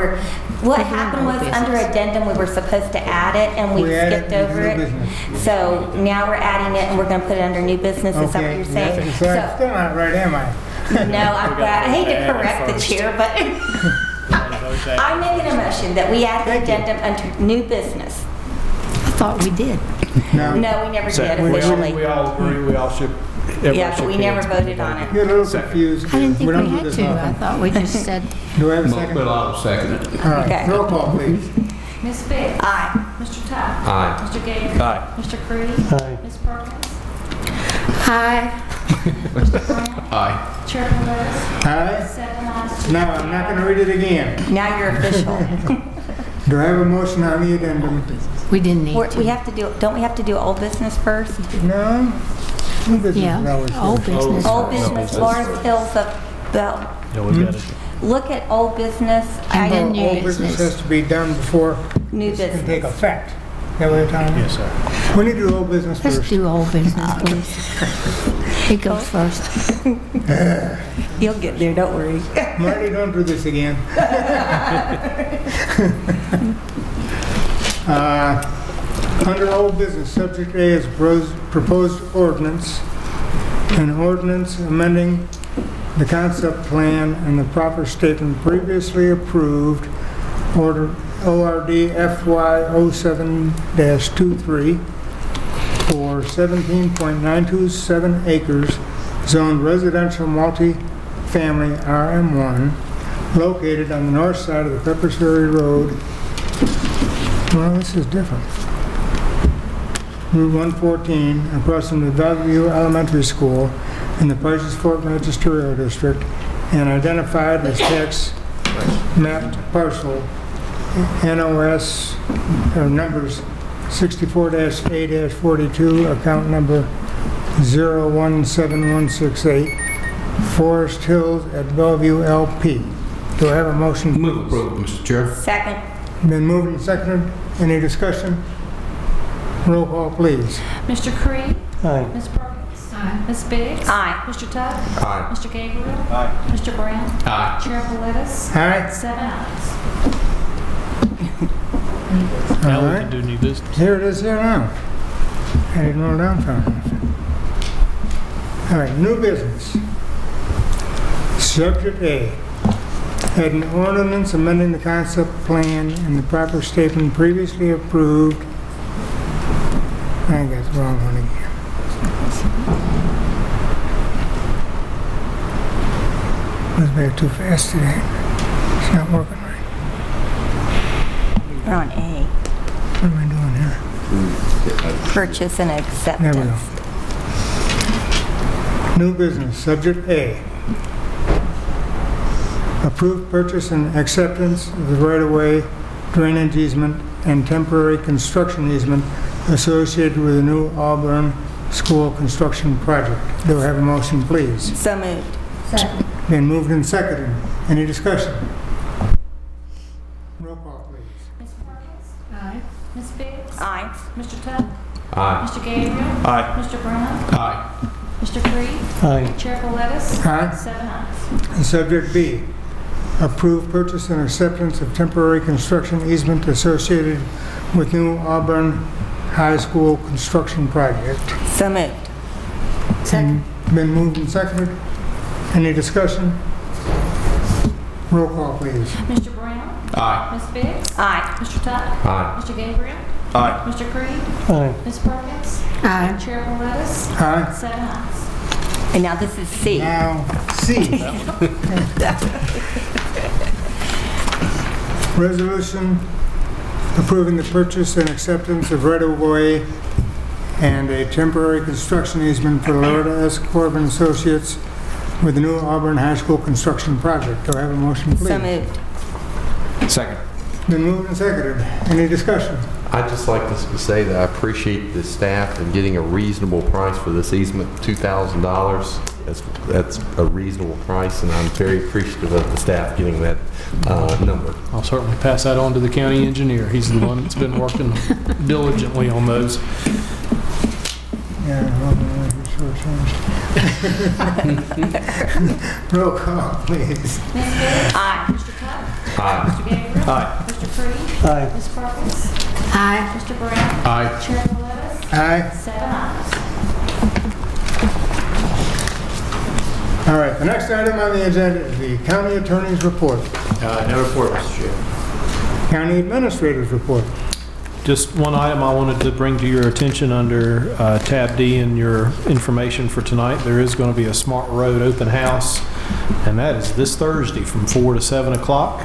S2: what happened was under addendum, we were supposed to add it and we skipped over it. So now we're adding it and we're going to put it under new business. Is that what you're saying?
S1: Yeah, so I'm still not right, am I?
S2: No, I hate to correct the chair, but I'm making a motion that we add the addendum under new business.
S6: I thought we did.
S2: No, we never did officially.
S19: We all agree, we all should.
S2: Yeah, but we never voted on it.
S1: You're a little confused.
S6: I didn't think we
S1: don't do
S6: had
S1: this
S6: to. I
S1: often.
S6: thought we just said.
S1: Do I have a second?
S16: Well, I'll second it.
S1: All right,
S2: Okay.
S1: roll call, please.
S4: Ms. Biggs?
S2: Aye.
S4: Mr. Todd?
S14: Aye.
S4: Mr. Gabriele?
S15: Aye.
S4: Mr. Creed?
S1: Aye.
S4: Ms. Perkins?
S6: Aye.
S4: Mr. Brown?
S16: Aye.
S4: Chair Politis?
S1: Aye.
S4: 7 ayes.
S1: Now, I'm not going to read it again.
S2: Now you're official.
S1: Do I have a motion on the addendum?
S6: We didn't need to.
S2: We have to do, don't we have to do old business first?
S1: No. New business is always
S6: Yeah, old
S1: first.
S6: business.
S2: Old business, Lawrence Hills of Bell.
S19: Yeah, we got it.
S2: Look at old business.
S6: And then
S2: and
S6: new
S1: Old business
S6: business.
S1: has to be done before
S2: New
S1: this can
S2: business.
S1: take effect. Is that what you're telling me?
S19: Yes, sir.
S1: We need to do old business
S6: Let's
S1: first.
S6: do old business, please. He goes first.
S2: You'll get there, don't worry.
S1: Marty, don't do this again. Under old business, subject A is proposed ordinance. An ordinance amending the concept plan and the proper statement previously approved, order ORD FY 07-23 for 17.927 acres, zoned residential Family RM1 located on the north side of the Pepper Ferry Road. Well, this is different. Route 114 across from the Bellevue Elementary School in the Politis Fort Magisterial District and identified as tax mapped parcel NOS numbers 64-A-42, account number 017168, Forest Hills at Bellevue LP. Do I have a motion?
S16: Move approval, Mr. Chair.
S2: Second.
S1: Been moved and seconded. Any discussion? Roll call, please.
S4: Mr. Creed?
S1: Aye.
S4: Ms. Perkins? Aye. Ms. Biggs?
S2: Aye.
S4: Mr. Tuck?
S14: Aye.
S4: Mr. Gabriele?
S15: Aye.
S4: Mr. Brown?
S16: Aye.
S4: Chair Politis?
S1: Aye.
S4: 7 ayes.
S19: Now
S1: All
S19: we
S1: right.
S19: can do new business.
S1: Here it is here now. I didn't roll down far enough. All right, new business. Subject A. Had an ordinance amending the concept plan and the proper statement previously approved. I got the wrong one again. Was back too fast today. It's not working right.
S2: We're on A.
S1: What am I doing here?
S2: Purchase and
S1: There we
S2: acceptance.
S1: go. New business, subject A. Approved purchase and acceptance of the right-of-way, drainage easement, and temporary construction easement associated with the new Auburn School construction project. Do I have a motion, please?
S2: So moved.
S6: Second.
S1: Been moved and seconded. Any discussion? Roll call, please.
S4: Ms. Perkins?
S6: Aye.
S4: Ms. Biggs?
S2: Aye.
S4: Mr. Tuck?
S14: Aye.
S4: Mr. Gabriele?
S15: Aye.
S4: Mr. Brown?
S16: Aye.
S4: Mr. Creed?
S1: Aye.
S4: Chair Politis?
S1: Aye.
S4: 7 ayes.
S1: And subject B, approve purchase and acceptance of temporary construction easement associated with new Auburn High School construction project.
S2: So moved.
S6: Second.
S1: Been moved and seconded. Any discussion? Roll call, please.
S4: Mr. Brown?
S16: Aye.
S4: Ms. Biggs?
S2: Aye.
S4: Mr. Tuck?
S14: Aye.
S4: Mr. Gabriele?
S15: Aye.
S4: Mr. Creed?
S1: Aye.
S4: Ms. Perkins?
S6: Aye.
S4: Chair Politis?
S1: Aye.
S4: 7 ayes.
S2: And now this is C.
S1: Now, C. Resolution approving the purchase and acceptance of right-of-way and a temporary construction easement for Loretta S. Corbin Associates with the new Auburn High School construction project. Do I have a motion, please?
S2: So moved.
S15: Second.
S1: Been moved and seconded. Any discussion?
S14: I'd just like to say that I appreciate the staff in getting a reasonable price for this easement, $2,000. That's a reasonable price, and I'm very appreciative of the staff getting that number.
S19: I'll certainly pass that on to the county engineer. He's the one that's been working diligently on those.
S1: Yeah, roll call, please.
S4: Ms. Biggs?
S2: Aye.
S4: Mr. Tuck?
S14: Aye.
S4: Mr. Gabriele?
S15: Aye.
S4: Mr. Creed?
S1: Aye.
S4: Ms. Perkins?
S6: Aye.
S4: Mr. Brown?
S16: Aye.
S4: Chair Politis?
S1: Aye.
S4: 7 ayes.
S1: All right, the next item on the agenda is the county attorney's report.
S12: No report, Mr. Chair.
S1: County administrator's report.
S19: Just one item I wanted to bring to your attention under tab D in your information for tonight. There is going to be a Smart Road open house, and that is this Thursday from 4 to 7 o'clock.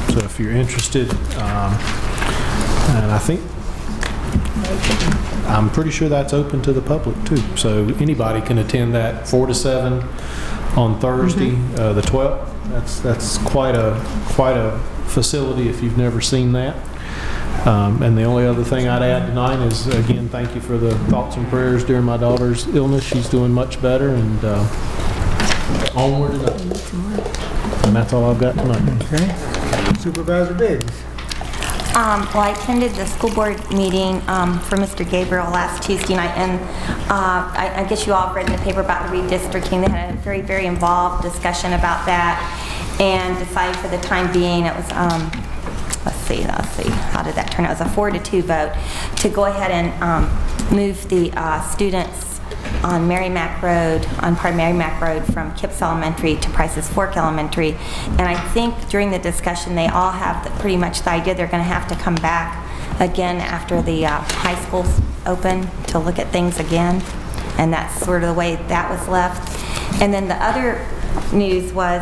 S19: So if you're interested, and I'm pretty sure that's open to the public too. So anybody can attend that 4 to 7 on Thursday, the 12th. That's quite a facility if you've never seen that. And the only other thing I'd add tonight is, again, thank you for the thoughts and prayers during my daughter's illness. She's doing much better, and onward and up. And that's all I've got tonight.
S1: Okay. Supervisor Biggs.
S2: Well, I attended the school board meeting for Mr. Gabriele last Tuesday night, and I guess you all have read in the paper about the redistricting. They had a very, very involved discussion about that, and decided for the time being it was, let's see, how did that turn out? It was a 4-2 vote to go ahead and move the students on Merrimack Road, on part of Merrimack Road from Kipps Elementary to Price's Fork Elementary. And I think during the discussion they all have pretty much the idea they're going to have to come back again after the high schools open to look at things again. And that's sort of the way that was left. And then the other news was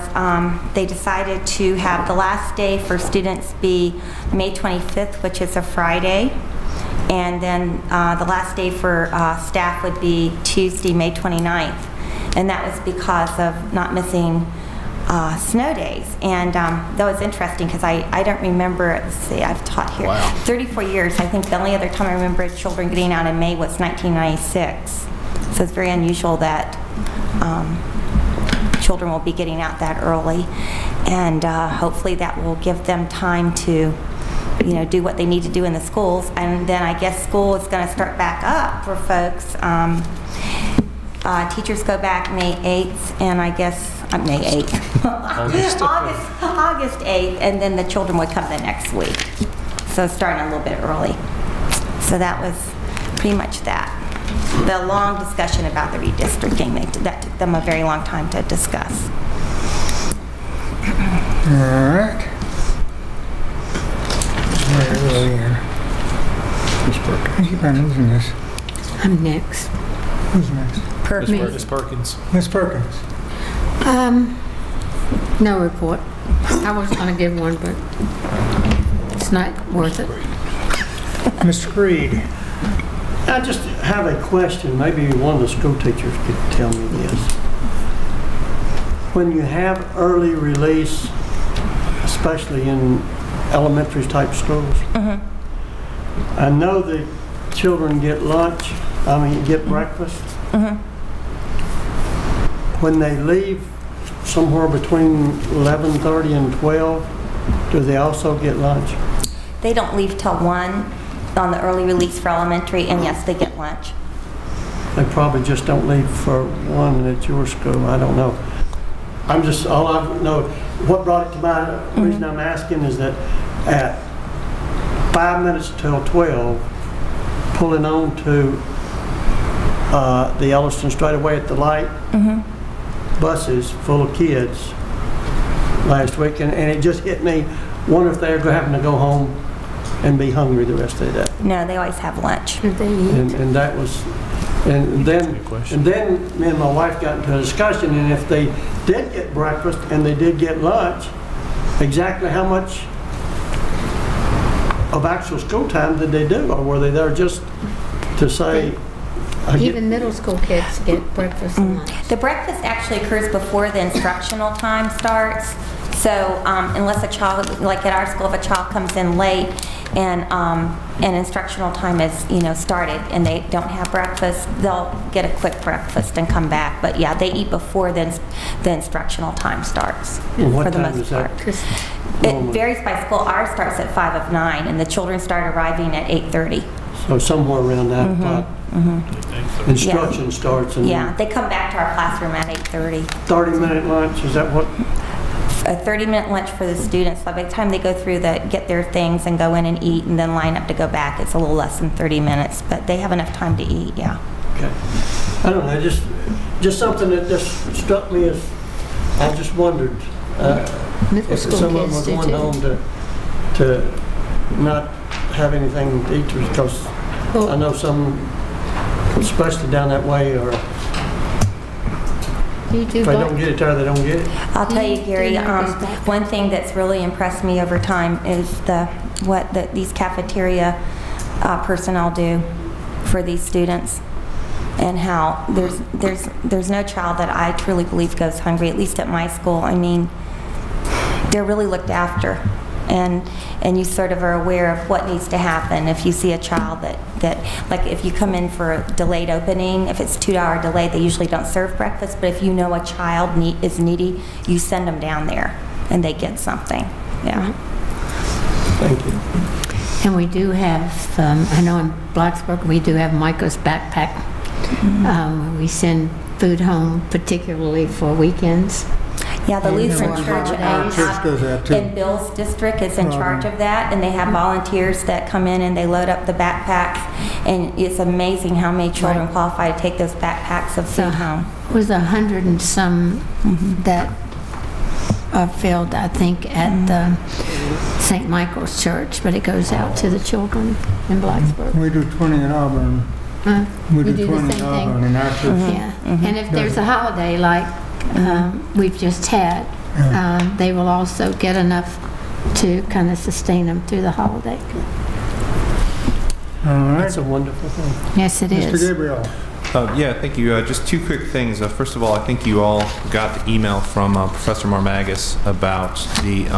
S2: they decided to have the last day for students be May 25th, which is a Friday, and then the last day for staff would be Tuesday, May 29th. And that was because of not missing snow days. And that was interesting because I don't remember, let's see, I've taught here 34 years. I think the only other time I remember children getting out in May was 1996. So it's very unusual that children will be getting out that early. And hopefully that will give them time to do what they need to do in the schools. And then I guess school is going to start back up for folks. Teachers go back May 8th, and I guess, May 8th, August 8th, and then the children would come the next week. So starting a little bit early. So that was pretty much that. The long discussion about the redistricting, that took them a very long time to discuss.
S1: All right. Where are we here? Ms. Perkins. I keep on losing this.
S6: I'm next.
S1: Who's next?
S19: Ms. Perkins.
S1: Ms. Perkins.
S6: No report. I was going to give one, but it's not worth it.
S1: Mr. Creed.
S17: I just have a question. Maybe one of the school teachers could tell me this. When you have early release, especially in elementary type schools, I know that children get lunch, get breakfast. When they leave somewhere between 11:30 and 12, do they also get lunch?
S2: They don't leave till 1 on the early release for elementary, and yes, they get lunch.
S17: They probably just don't leave for 1 at your school. I don't know. All I know, what brought it to mind, the reason I'm asking is that at 5 minutes till 12, pulling on to the Elliston straightaway at the light, buses full of kids last week, and it just hit me, wonder if they're having to go home and be hungry the rest of the day.
S2: No, they always have lunch.
S17: And that was, and then me and my wife got into a discussion, and if they did get breakfast and they did get lunch, exactly how much of actual school time did they do, or were they there just to say?
S6: Even middle school kids get breakfast and lunch.
S2: The breakfast actually occurs before the instructional time starts. So unless a child, like at our school, if a child comes in late and instructional time is started and they don't have breakfast, they'll get a quick breakfast and come back. But yeah, they eat before the instructional time starts.
S17: What
S2: for the
S17: time
S2: most
S17: is
S2: part.
S17: that?
S2: It varies by school. Ours starts at 5 of 9, and the children start arriving at 8:30.
S17: So somewhere around that clock. Instruction starts. And
S2: they come back to our classroom at 8:30.
S17: 30-minute lunch, is that what?
S2: A 30-minute lunch for the students. So by the time they go through get their things and go in and eat and then line up to go back, it's a little less than 30 minutes, but they have enough time to eat,
S17: Okay. I don't know, just something that just struck me as, I just wondered if some of them were going home to not have anything to eat, because I know some, especially down that way, or if they don't get it there, they don't get it.
S2: I'll tell you, Gary, one thing that's really impressed me over time is what these cafeteria personnel do for these students, and how there's no child that I truly believe goes hungry, at least at my school. I mean, they're really looked after. And you sort of are aware of what needs to happen if you see a child that like if you come in for a delayed opening, if it's a 2-hour delay, they usually don't serve breakfast, but if you know a child is needy, you send them down there and they get something. Yeah.
S17: Thank you.
S6: And we do have, I know in Blacksburg, we do have Micah's backpack. We send food home, particularly for weekends.
S2: Yeah, the Lutheran Church
S1: does that too.
S2: in Bill's district is in charge of that, and they have volunteers that come in and they load up the backpacks, and it's amazing how many children qualify to take those backpacks of food home.
S6: It was 100 and some that are filled, I think, at the St. Michael's Church, but it goes out to the children in Blacksburg.
S1: We do 20 in Auburn.
S6: We do the
S1: 20
S6: same
S1: in Auburn,
S6: thing.
S1: and our church
S6: And if there's a holiday like we've just had. They will also get enough to kind of sustain them through the holiday.
S1: All right.
S17: That's a wonderful thing.
S6: Yes, it is.
S1: Mr. Gabriele.
S15: Yeah, thank you. Just two quick things. First of all, I think you all got the email from Professor Marmagus about the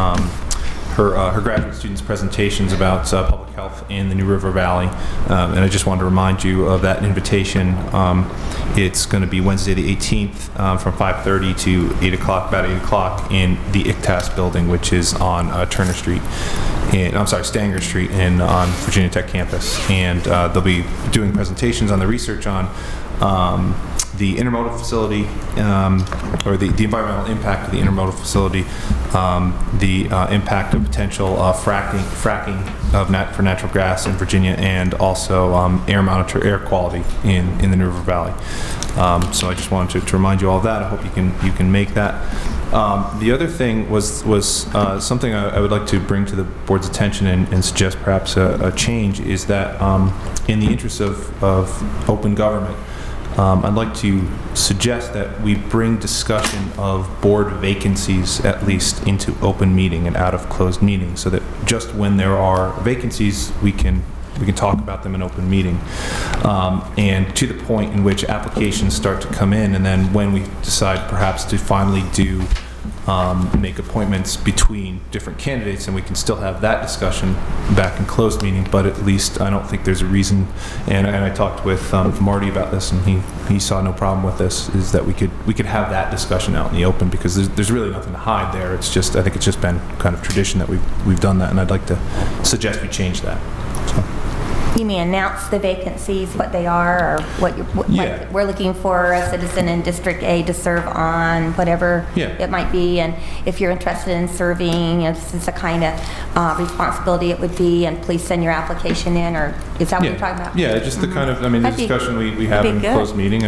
S15: her graduate students' presentations about public health in the New River Valley, and I just wanted to remind you of that invitation. It's going to be Wednesday the 18th from 5:30 to 8 o'clock, about 8 o'clock, in the ICTAS building, which is on Turner Street. Stanger Street on Virginia Tech campus, and they'll be doing presentations on the research on the intermodal facility, or the environmental impact of the intermodal facility, the impact of potential fracking for natural gas in Virginia, and also air quality in the New River Valley. So I just wanted to remind you all of that. I hope you can make that. The other thing was something I would like to bring to the board's attention and suggest perhaps a change, is that in the interest of open government, I'd like to suggest that we bring discussion of board vacancies at least into open meeting and out of closed meeting, so that just when there are vacancies, we can talk about them in open meeting, and to the point in which applications start to come in, and then when we decide perhaps to finally make appointments between different candidates, and we can still have that discussion back in closed meeting. But at least I don't think there's a reason, and I talked with Marty about this, and he saw no problem with this, is that we could have that discussion out in the open, because there's really nothing to hide there. It's just, I think it's just been kind of tradition that we've done that, and I'd like to suggest we change that. So.
S2: You mean announce the vacancies, what they are, or what like we're looking for a citizen in District A to serve on whatever it might be, and if you're interested in serving, this is the kind of responsibility it would be, and please send your application in, or is that what you're talking about?
S15: Yeah, just the kind of, the discussion we have in closed meeting.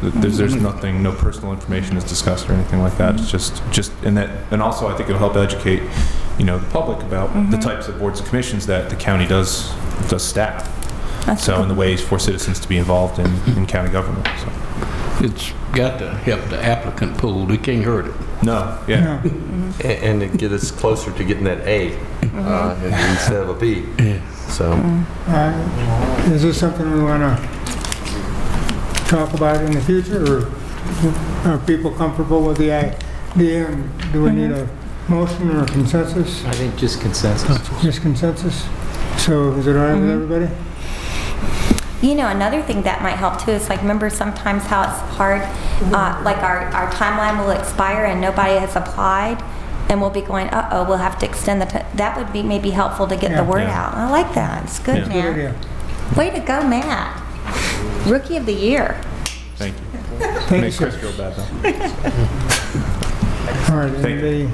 S15: There's nothing, no personal information is discussed or anything like that. It's just and also I think it'll help educate, the public about the types of boards and commissions that the county does staff. And the ways for citizens to be involved in county government. So.
S16: It's got to help the applicant pool. It can't hurt it.
S15: No, yeah.
S14: And to get us closer to getting that A instead of a B.
S16: Yeah.
S14: So.
S1: Is this something we want to talk about in the future, or are people comfortable with the idea? And do we need a motion or a consensus?
S12: I think just consensus.
S1: Just consensus? So is it all right with everybody?
S2: Another thing that might help too is, remember sometimes how it's hard, like our timeline will expire and nobody has applied, and we'll be going, we'll have to extend the time. That would be maybe helpful to get the word out. I like that. It's good, Matt.
S1: Good idea.
S2: Way to go, Matt. Rookie of the year.
S15: Thank you.
S1: Thank
S15: Makes
S1: you,
S15: Chris feel bad, though.
S1: All right, anybody?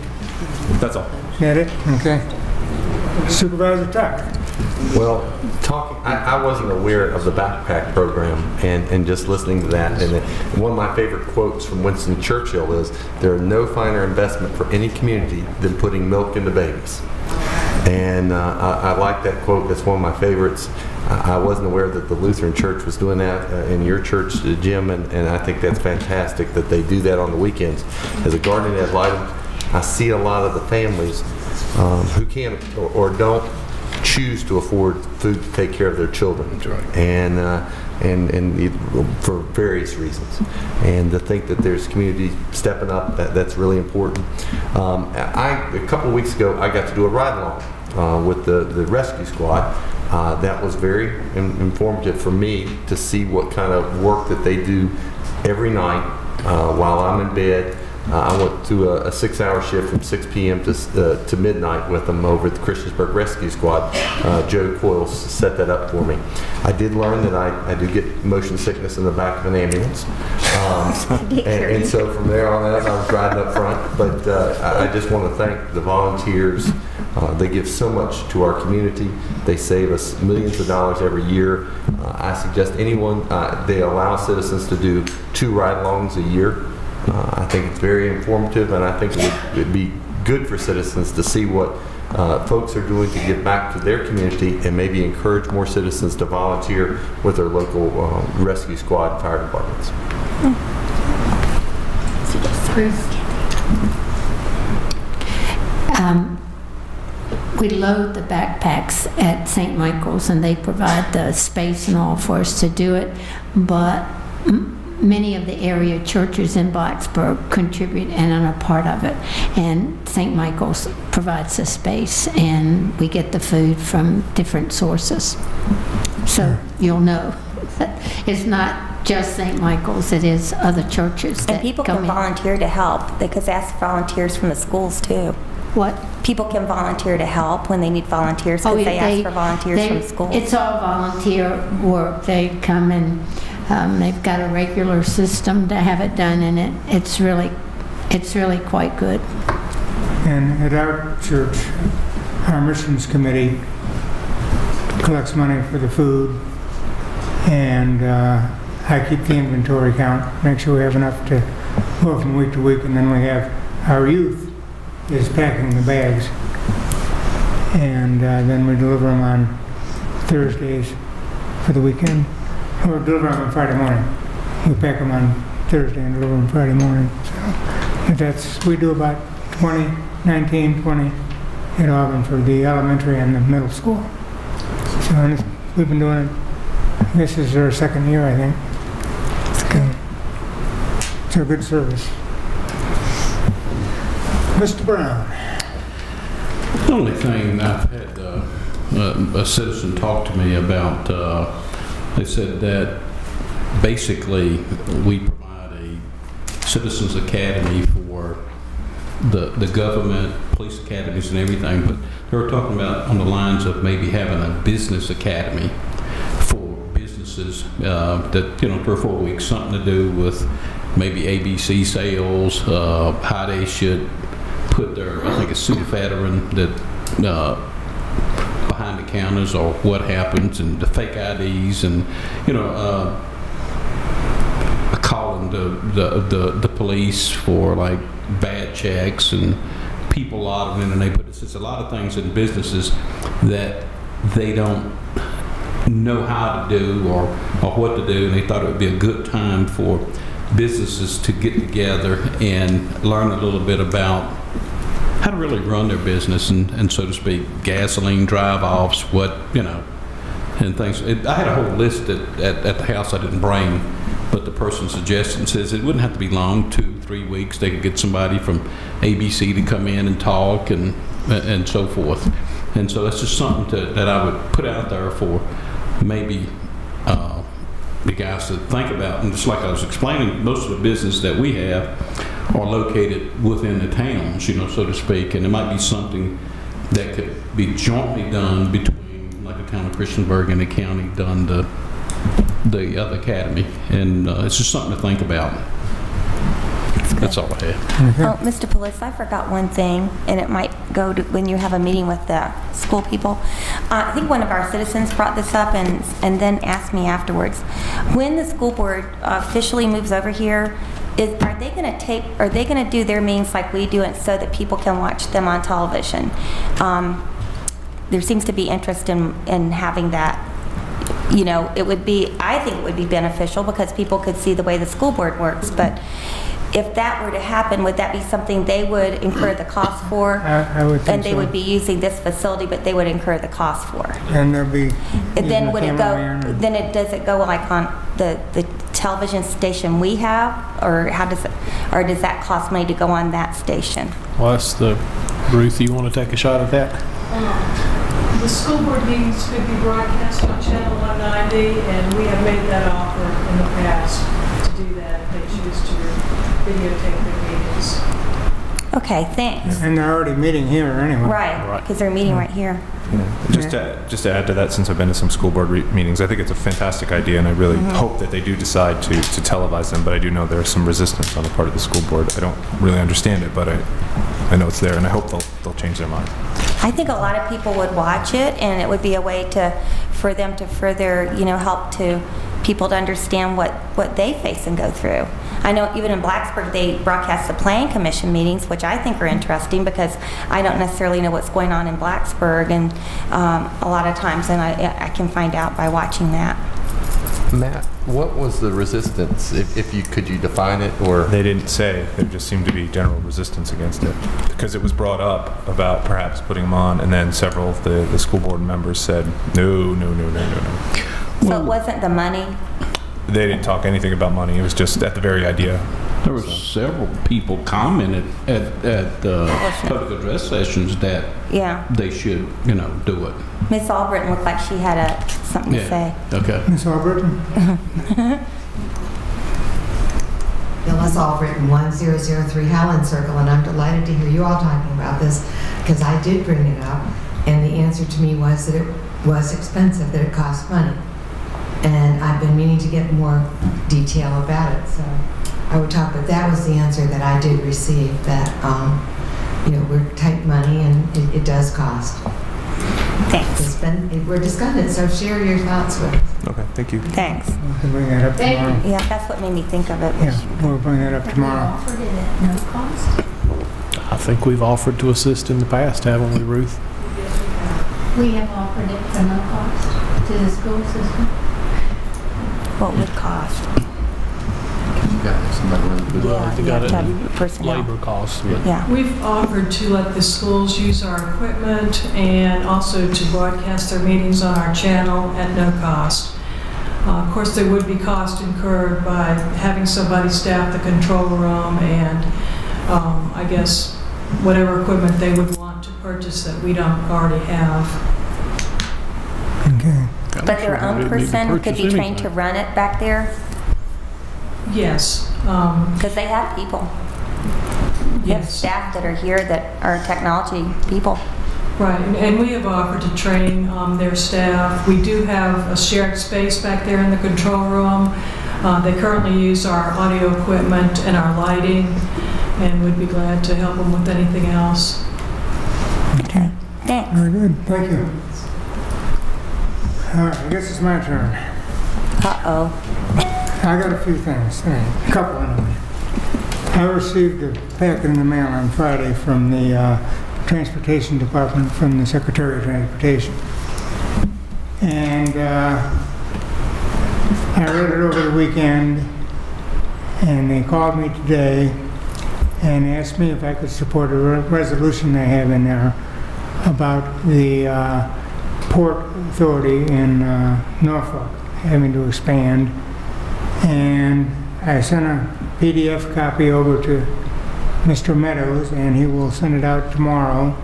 S15: That's all.
S1: Get it? Okay. Supervisor Tuck.
S14: Well, I wasn't aware of the backpack program, and just listening to that, and one of my favorite quotes from Winston Churchill is, "There are no finer investment for any community than putting milk into babies." And I like that quote. That's one of my favorites. I wasn't aware that the Lutheran Church was doing that in your church, Jim, and I think that's fantastic that they do that on the weekends. As a guardian ad litem, I see a lot of the families who can't or don't choose to afford food to take care of their children, and for various reasons. And to think that there's community stepping up, that's really important. A couple of weeks ago, I got to do a ride-along with the rescue squad. That was very informative for me to see what kind of work that they do every night while I'm in bed. I went through a 6-hour shift from 6 p.m. to midnight with them over at the Christiansburg Rescue Squad. Joe Coyle set that up for me. I did learn that I do get motion sickness in the back of an ambulance. And so from there on out, I was riding up front. But I just want to thank the volunteers. They give so much to our community. They save us millions of dollars every year. I suggest anyone, they allow citizens to do 2 ride-alongs a year. I think it's very informative, and I think it would be good for citizens to see what folks are doing to give back to their community, and maybe encourage more citizens to volunteer with their local rescue squad and fire departments.
S6: We load the backpacks at St. Michael's, and they provide the space and all for us to do it, but many of the area churches in Blacksburg contribute and are a part of it, and St. Michael's provides the space, and we get the food from different sources. So you'll know that it's not just St. Michael's, it is other churches that
S2: And people
S6: come
S2: can
S6: in.
S2: volunteer to help. They could ask volunteers from the schools too.
S6: What?
S2: People can volunteer to help when they need volunteers because they ask for volunteers from schools.
S6: It's all volunteer work. They come and they've got a regular system to have it done, and it's really quite good.
S1: And at our church, our missions committee collects money for the food, and I keep the inventory count, make sure we have enough to go from week to week, and then we have our youth is packing the bags, and then we deliver them on Thursdays for the weekend, or deliver them on Friday morning. We pack them on Thursday and deliver them Friday morning. So we do about 19, 20 at Auburn for the elementary and the middle school. So and we've been doing it, this is our second year, I think. It's good. It's a good service. Mr. Brown.
S16: The only thing I've had a citizen talk to me about, they said that basically we provide a citizens academy for the government, police academies and everything, but they were talking about on the lines of maybe having a business academy for businesses that, 3 or 4 weeks, something to do with maybe ABC sales, how they should put their, I think, a pseudoephedrine that behind the counters, or what happens, and the fake IDs, and calling the police for like bad checks, and people lotting, and they put it's a lot of things in businesses that they don't know how to do or what to do, and they thought it would be a good time for businesses to get together and learn a little bit about how to really run their business, and so to speak, gasoline drive-offs, and things. I had a whole list at the house I didn't bring, but the person suggested, says it wouldn't have to be long, 2-3 weeks. They could get somebody from ABC to come in and talk and so forth. And so that's just something that I would put out there for maybe the guys to think about. And just like I was explaining, most of the business that we have are located within the towns, so to speak, and it might be something that could be jointly done between, like the town of Christiansburg and the county done the other academy, and it's just something to think about. That's all I have.
S2: Oh, Mr. Politis, I forgot one thing, and it might go to when you have a meeting with the school people. I think one of our citizens brought this up and then asked me afterwards. When the school board officially moves over here, are they going to do their meetings like we do it so that people can watch them on television? There seems to be interest in having that. I think it would be beneficial because people could see the way the school board works, but if that were to happen, would that be something they would incur the cost for?
S1: I would think
S2: and they would be using this facility, but they would incur the cost for.
S1: And there'll be.
S2: And then would it go? Then does it go like on the television station we have, or how does it? Or does that cost money to go on that station?
S19: Well, that's Ruth. You want to take a shot at that?
S18: The school board meetings could be broadcast on Channel 190, and we have made that offer in the past to do that if they choose to videotape their meetings.
S2: Okay, thanks.
S1: And they're already meeting here anyway.
S2: Right, because they're meeting right here.
S15: Yeah. Just to add to that, since I've been to some school board meetings, I think it's a fantastic idea, and I really hope that they do decide to televise them, but I do know there's some resistance on the part of the school board. I don't really understand it, but I know it's there, and I hope they'll change their mind.
S2: I think a lot of people would watch it, and it would be a way for them to further, help to people to understand what they face and go through. I know even in Blacksburg they broadcast the Planning Commission meetings, which I think are interesting because I don't necessarily know what's going on in Blacksburg, and a lot of times, and I can find out by watching that.
S14: Matt, what was the resistance? Could you define it, or
S15: They didn't say. There just seemed to be general resistance against it because it was brought up about perhaps putting them on, and then several of the school board members said no.
S2: So it wasn't the money?
S15: They didn't talk anything about money. It was just at the very idea.
S16: There were several people commented at public address sessions that they should, do it.
S2: Miss Albritton looked like she had something to say.
S16: Okay.
S1: Miss Albritton?
S7: Phyllis Albritton, 1003 Howland Circle, and I'm delighted to hear you all talking about this because I did bring it up, and the answer to me was that it was expensive, that it cost money. And I've been meaning to get more detail about it, so I would talk, but that was the answer that I did receive, that, we're tight money and it does cost.
S2: Thanks.
S7: We're discussing it, so share your thoughts with us.
S15: Okay, thank you.
S2: Thanks.
S1: We can bring that up tomorrow.
S2: Yeah, that's what made me think of it.
S1: Yeah, we'll bring that up tomorrow.
S6: Offered it at no cost?
S19: I think we've offered to assist in the past, haven't we, Ruth?
S6: We have offered it for no cost to the school system.
S2: What would cost?
S14: you got somebody running the business?
S2: Yeah, you have to have personnel.
S19: Labor costs.
S2: Yeah.
S18: We've offered to let the schools use our equipment and also to broadcast their meetings on our channel at no cost. Of course, there would be cost incurred by having somebody staff the control room and I guess whatever equipment they would want to purchase that we don't already have.
S1: Okay.
S2: But their own person could be trained to run it back there?
S18: Yes.
S2: Because they have people. They have staff that are here that are technology people.
S18: Right, and we have offered to train their staff. We do have a shared space back there in the control room. They currently use our audio equipment and our lighting, and we'd be glad to help them with anything else.
S1: Okay.
S2: Thanks.
S1: Very good. Thank you. All right, I guess it's my turn.
S2: Uh-oh.
S1: I got a few things, a couple anyway. I received a packet in the mail on Friday from the Transportation Department, from the Secretary of Transportation. And I read it over the weekend, and they called me today and asked me if I could support a resolution they have in there about the Port Authority in Norfolk having to expand. And I sent a PDF copy over to Mr. Meadows, and he will send it out tomorrow.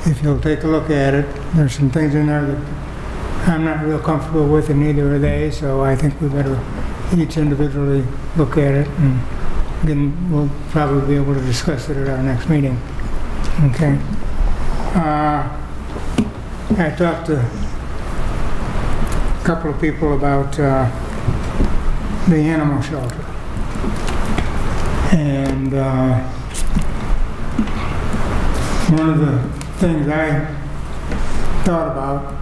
S1: If you'll take a look at it, there's some things in there that I'm not real comfortable with, and neither are they, so I think we better each individually look at it, and then we'll probably be able to discuss it at our next meeting. Okay. I talked to a couple of people about the animal shelter. And one of the things I thought about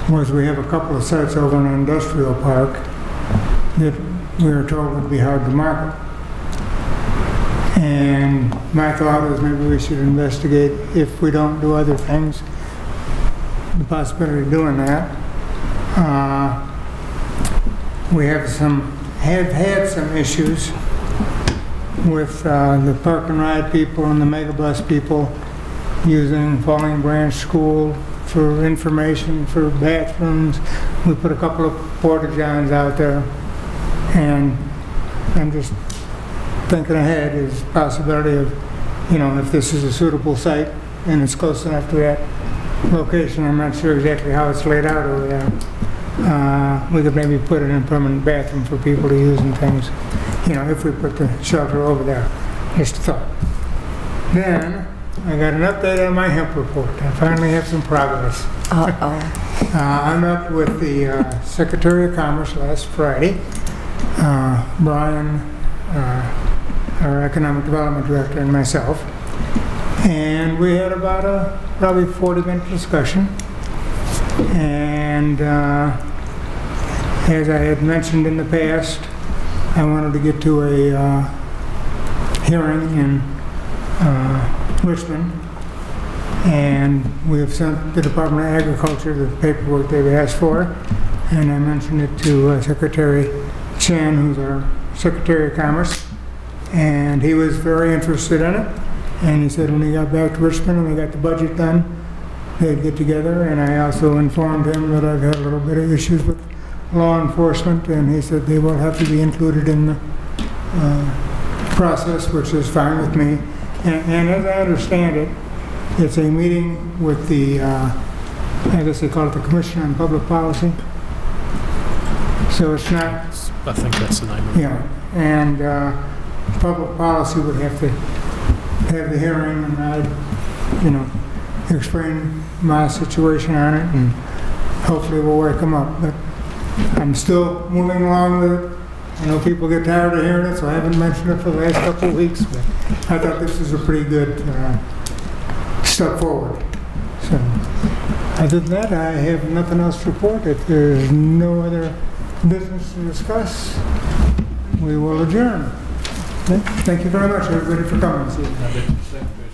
S1: was we have a couple of sites over in Industrial Park that we were told would be hard to market. And my thought was maybe we should investigate, if we don't do other things, the possibility of doing that. We have had some issues with the Park and Ride people and the Megabus people using Falling Branch School for information, for bathrooms. We put a couple of porta-johns out there, and I'm just thinking ahead is the possibility of, if this is a suitable site and it's close enough to that location. I'm not sure exactly how it's laid out over there. We could maybe put in a permanent bathroom for people to use and things, if we put the shelter over there. Just a thought. Then, I got an update on my hemp report. I finally have some progress.
S2: Uh-oh.
S1: I met with the Secretary of Commerce last Friday, Brian, our Economic Development Director, and myself. And we had about a probably 40-minute discussion. And as I had mentioned in the past, I wanted to get to a hearing in Richmond, and we have sent the Department of Agriculture the paperwork they've asked for, and I mentioned it to Secretary Chen, who's our Secretary of Commerce, and he was very interested in it. And he said when he got back to Richmond and we got the budget done, they'd get together. And I also informed him that I've had a little bit of issues with law enforcement, and he said they will have to be included in the process, which is fine with me. And as I understand it, it's a meeting with the, I guess they call it the Commission on Public Policy. So it's not...
S19: I think that's the name of it.
S1: Yeah, and public policy would have to have the hearing, and I'd, explain my situation on it, and hopefully we'll work them up. But I'm still moving along with it. I know people get tired of hearing it, so I haven't mentioned it for the last couple of weeks, but I thought this was a pretty good step forward. So, other than that, I have nothing else to report. If there's no other business to discuss, we will adjourn. Thank you very much, everybody, for coming this evening.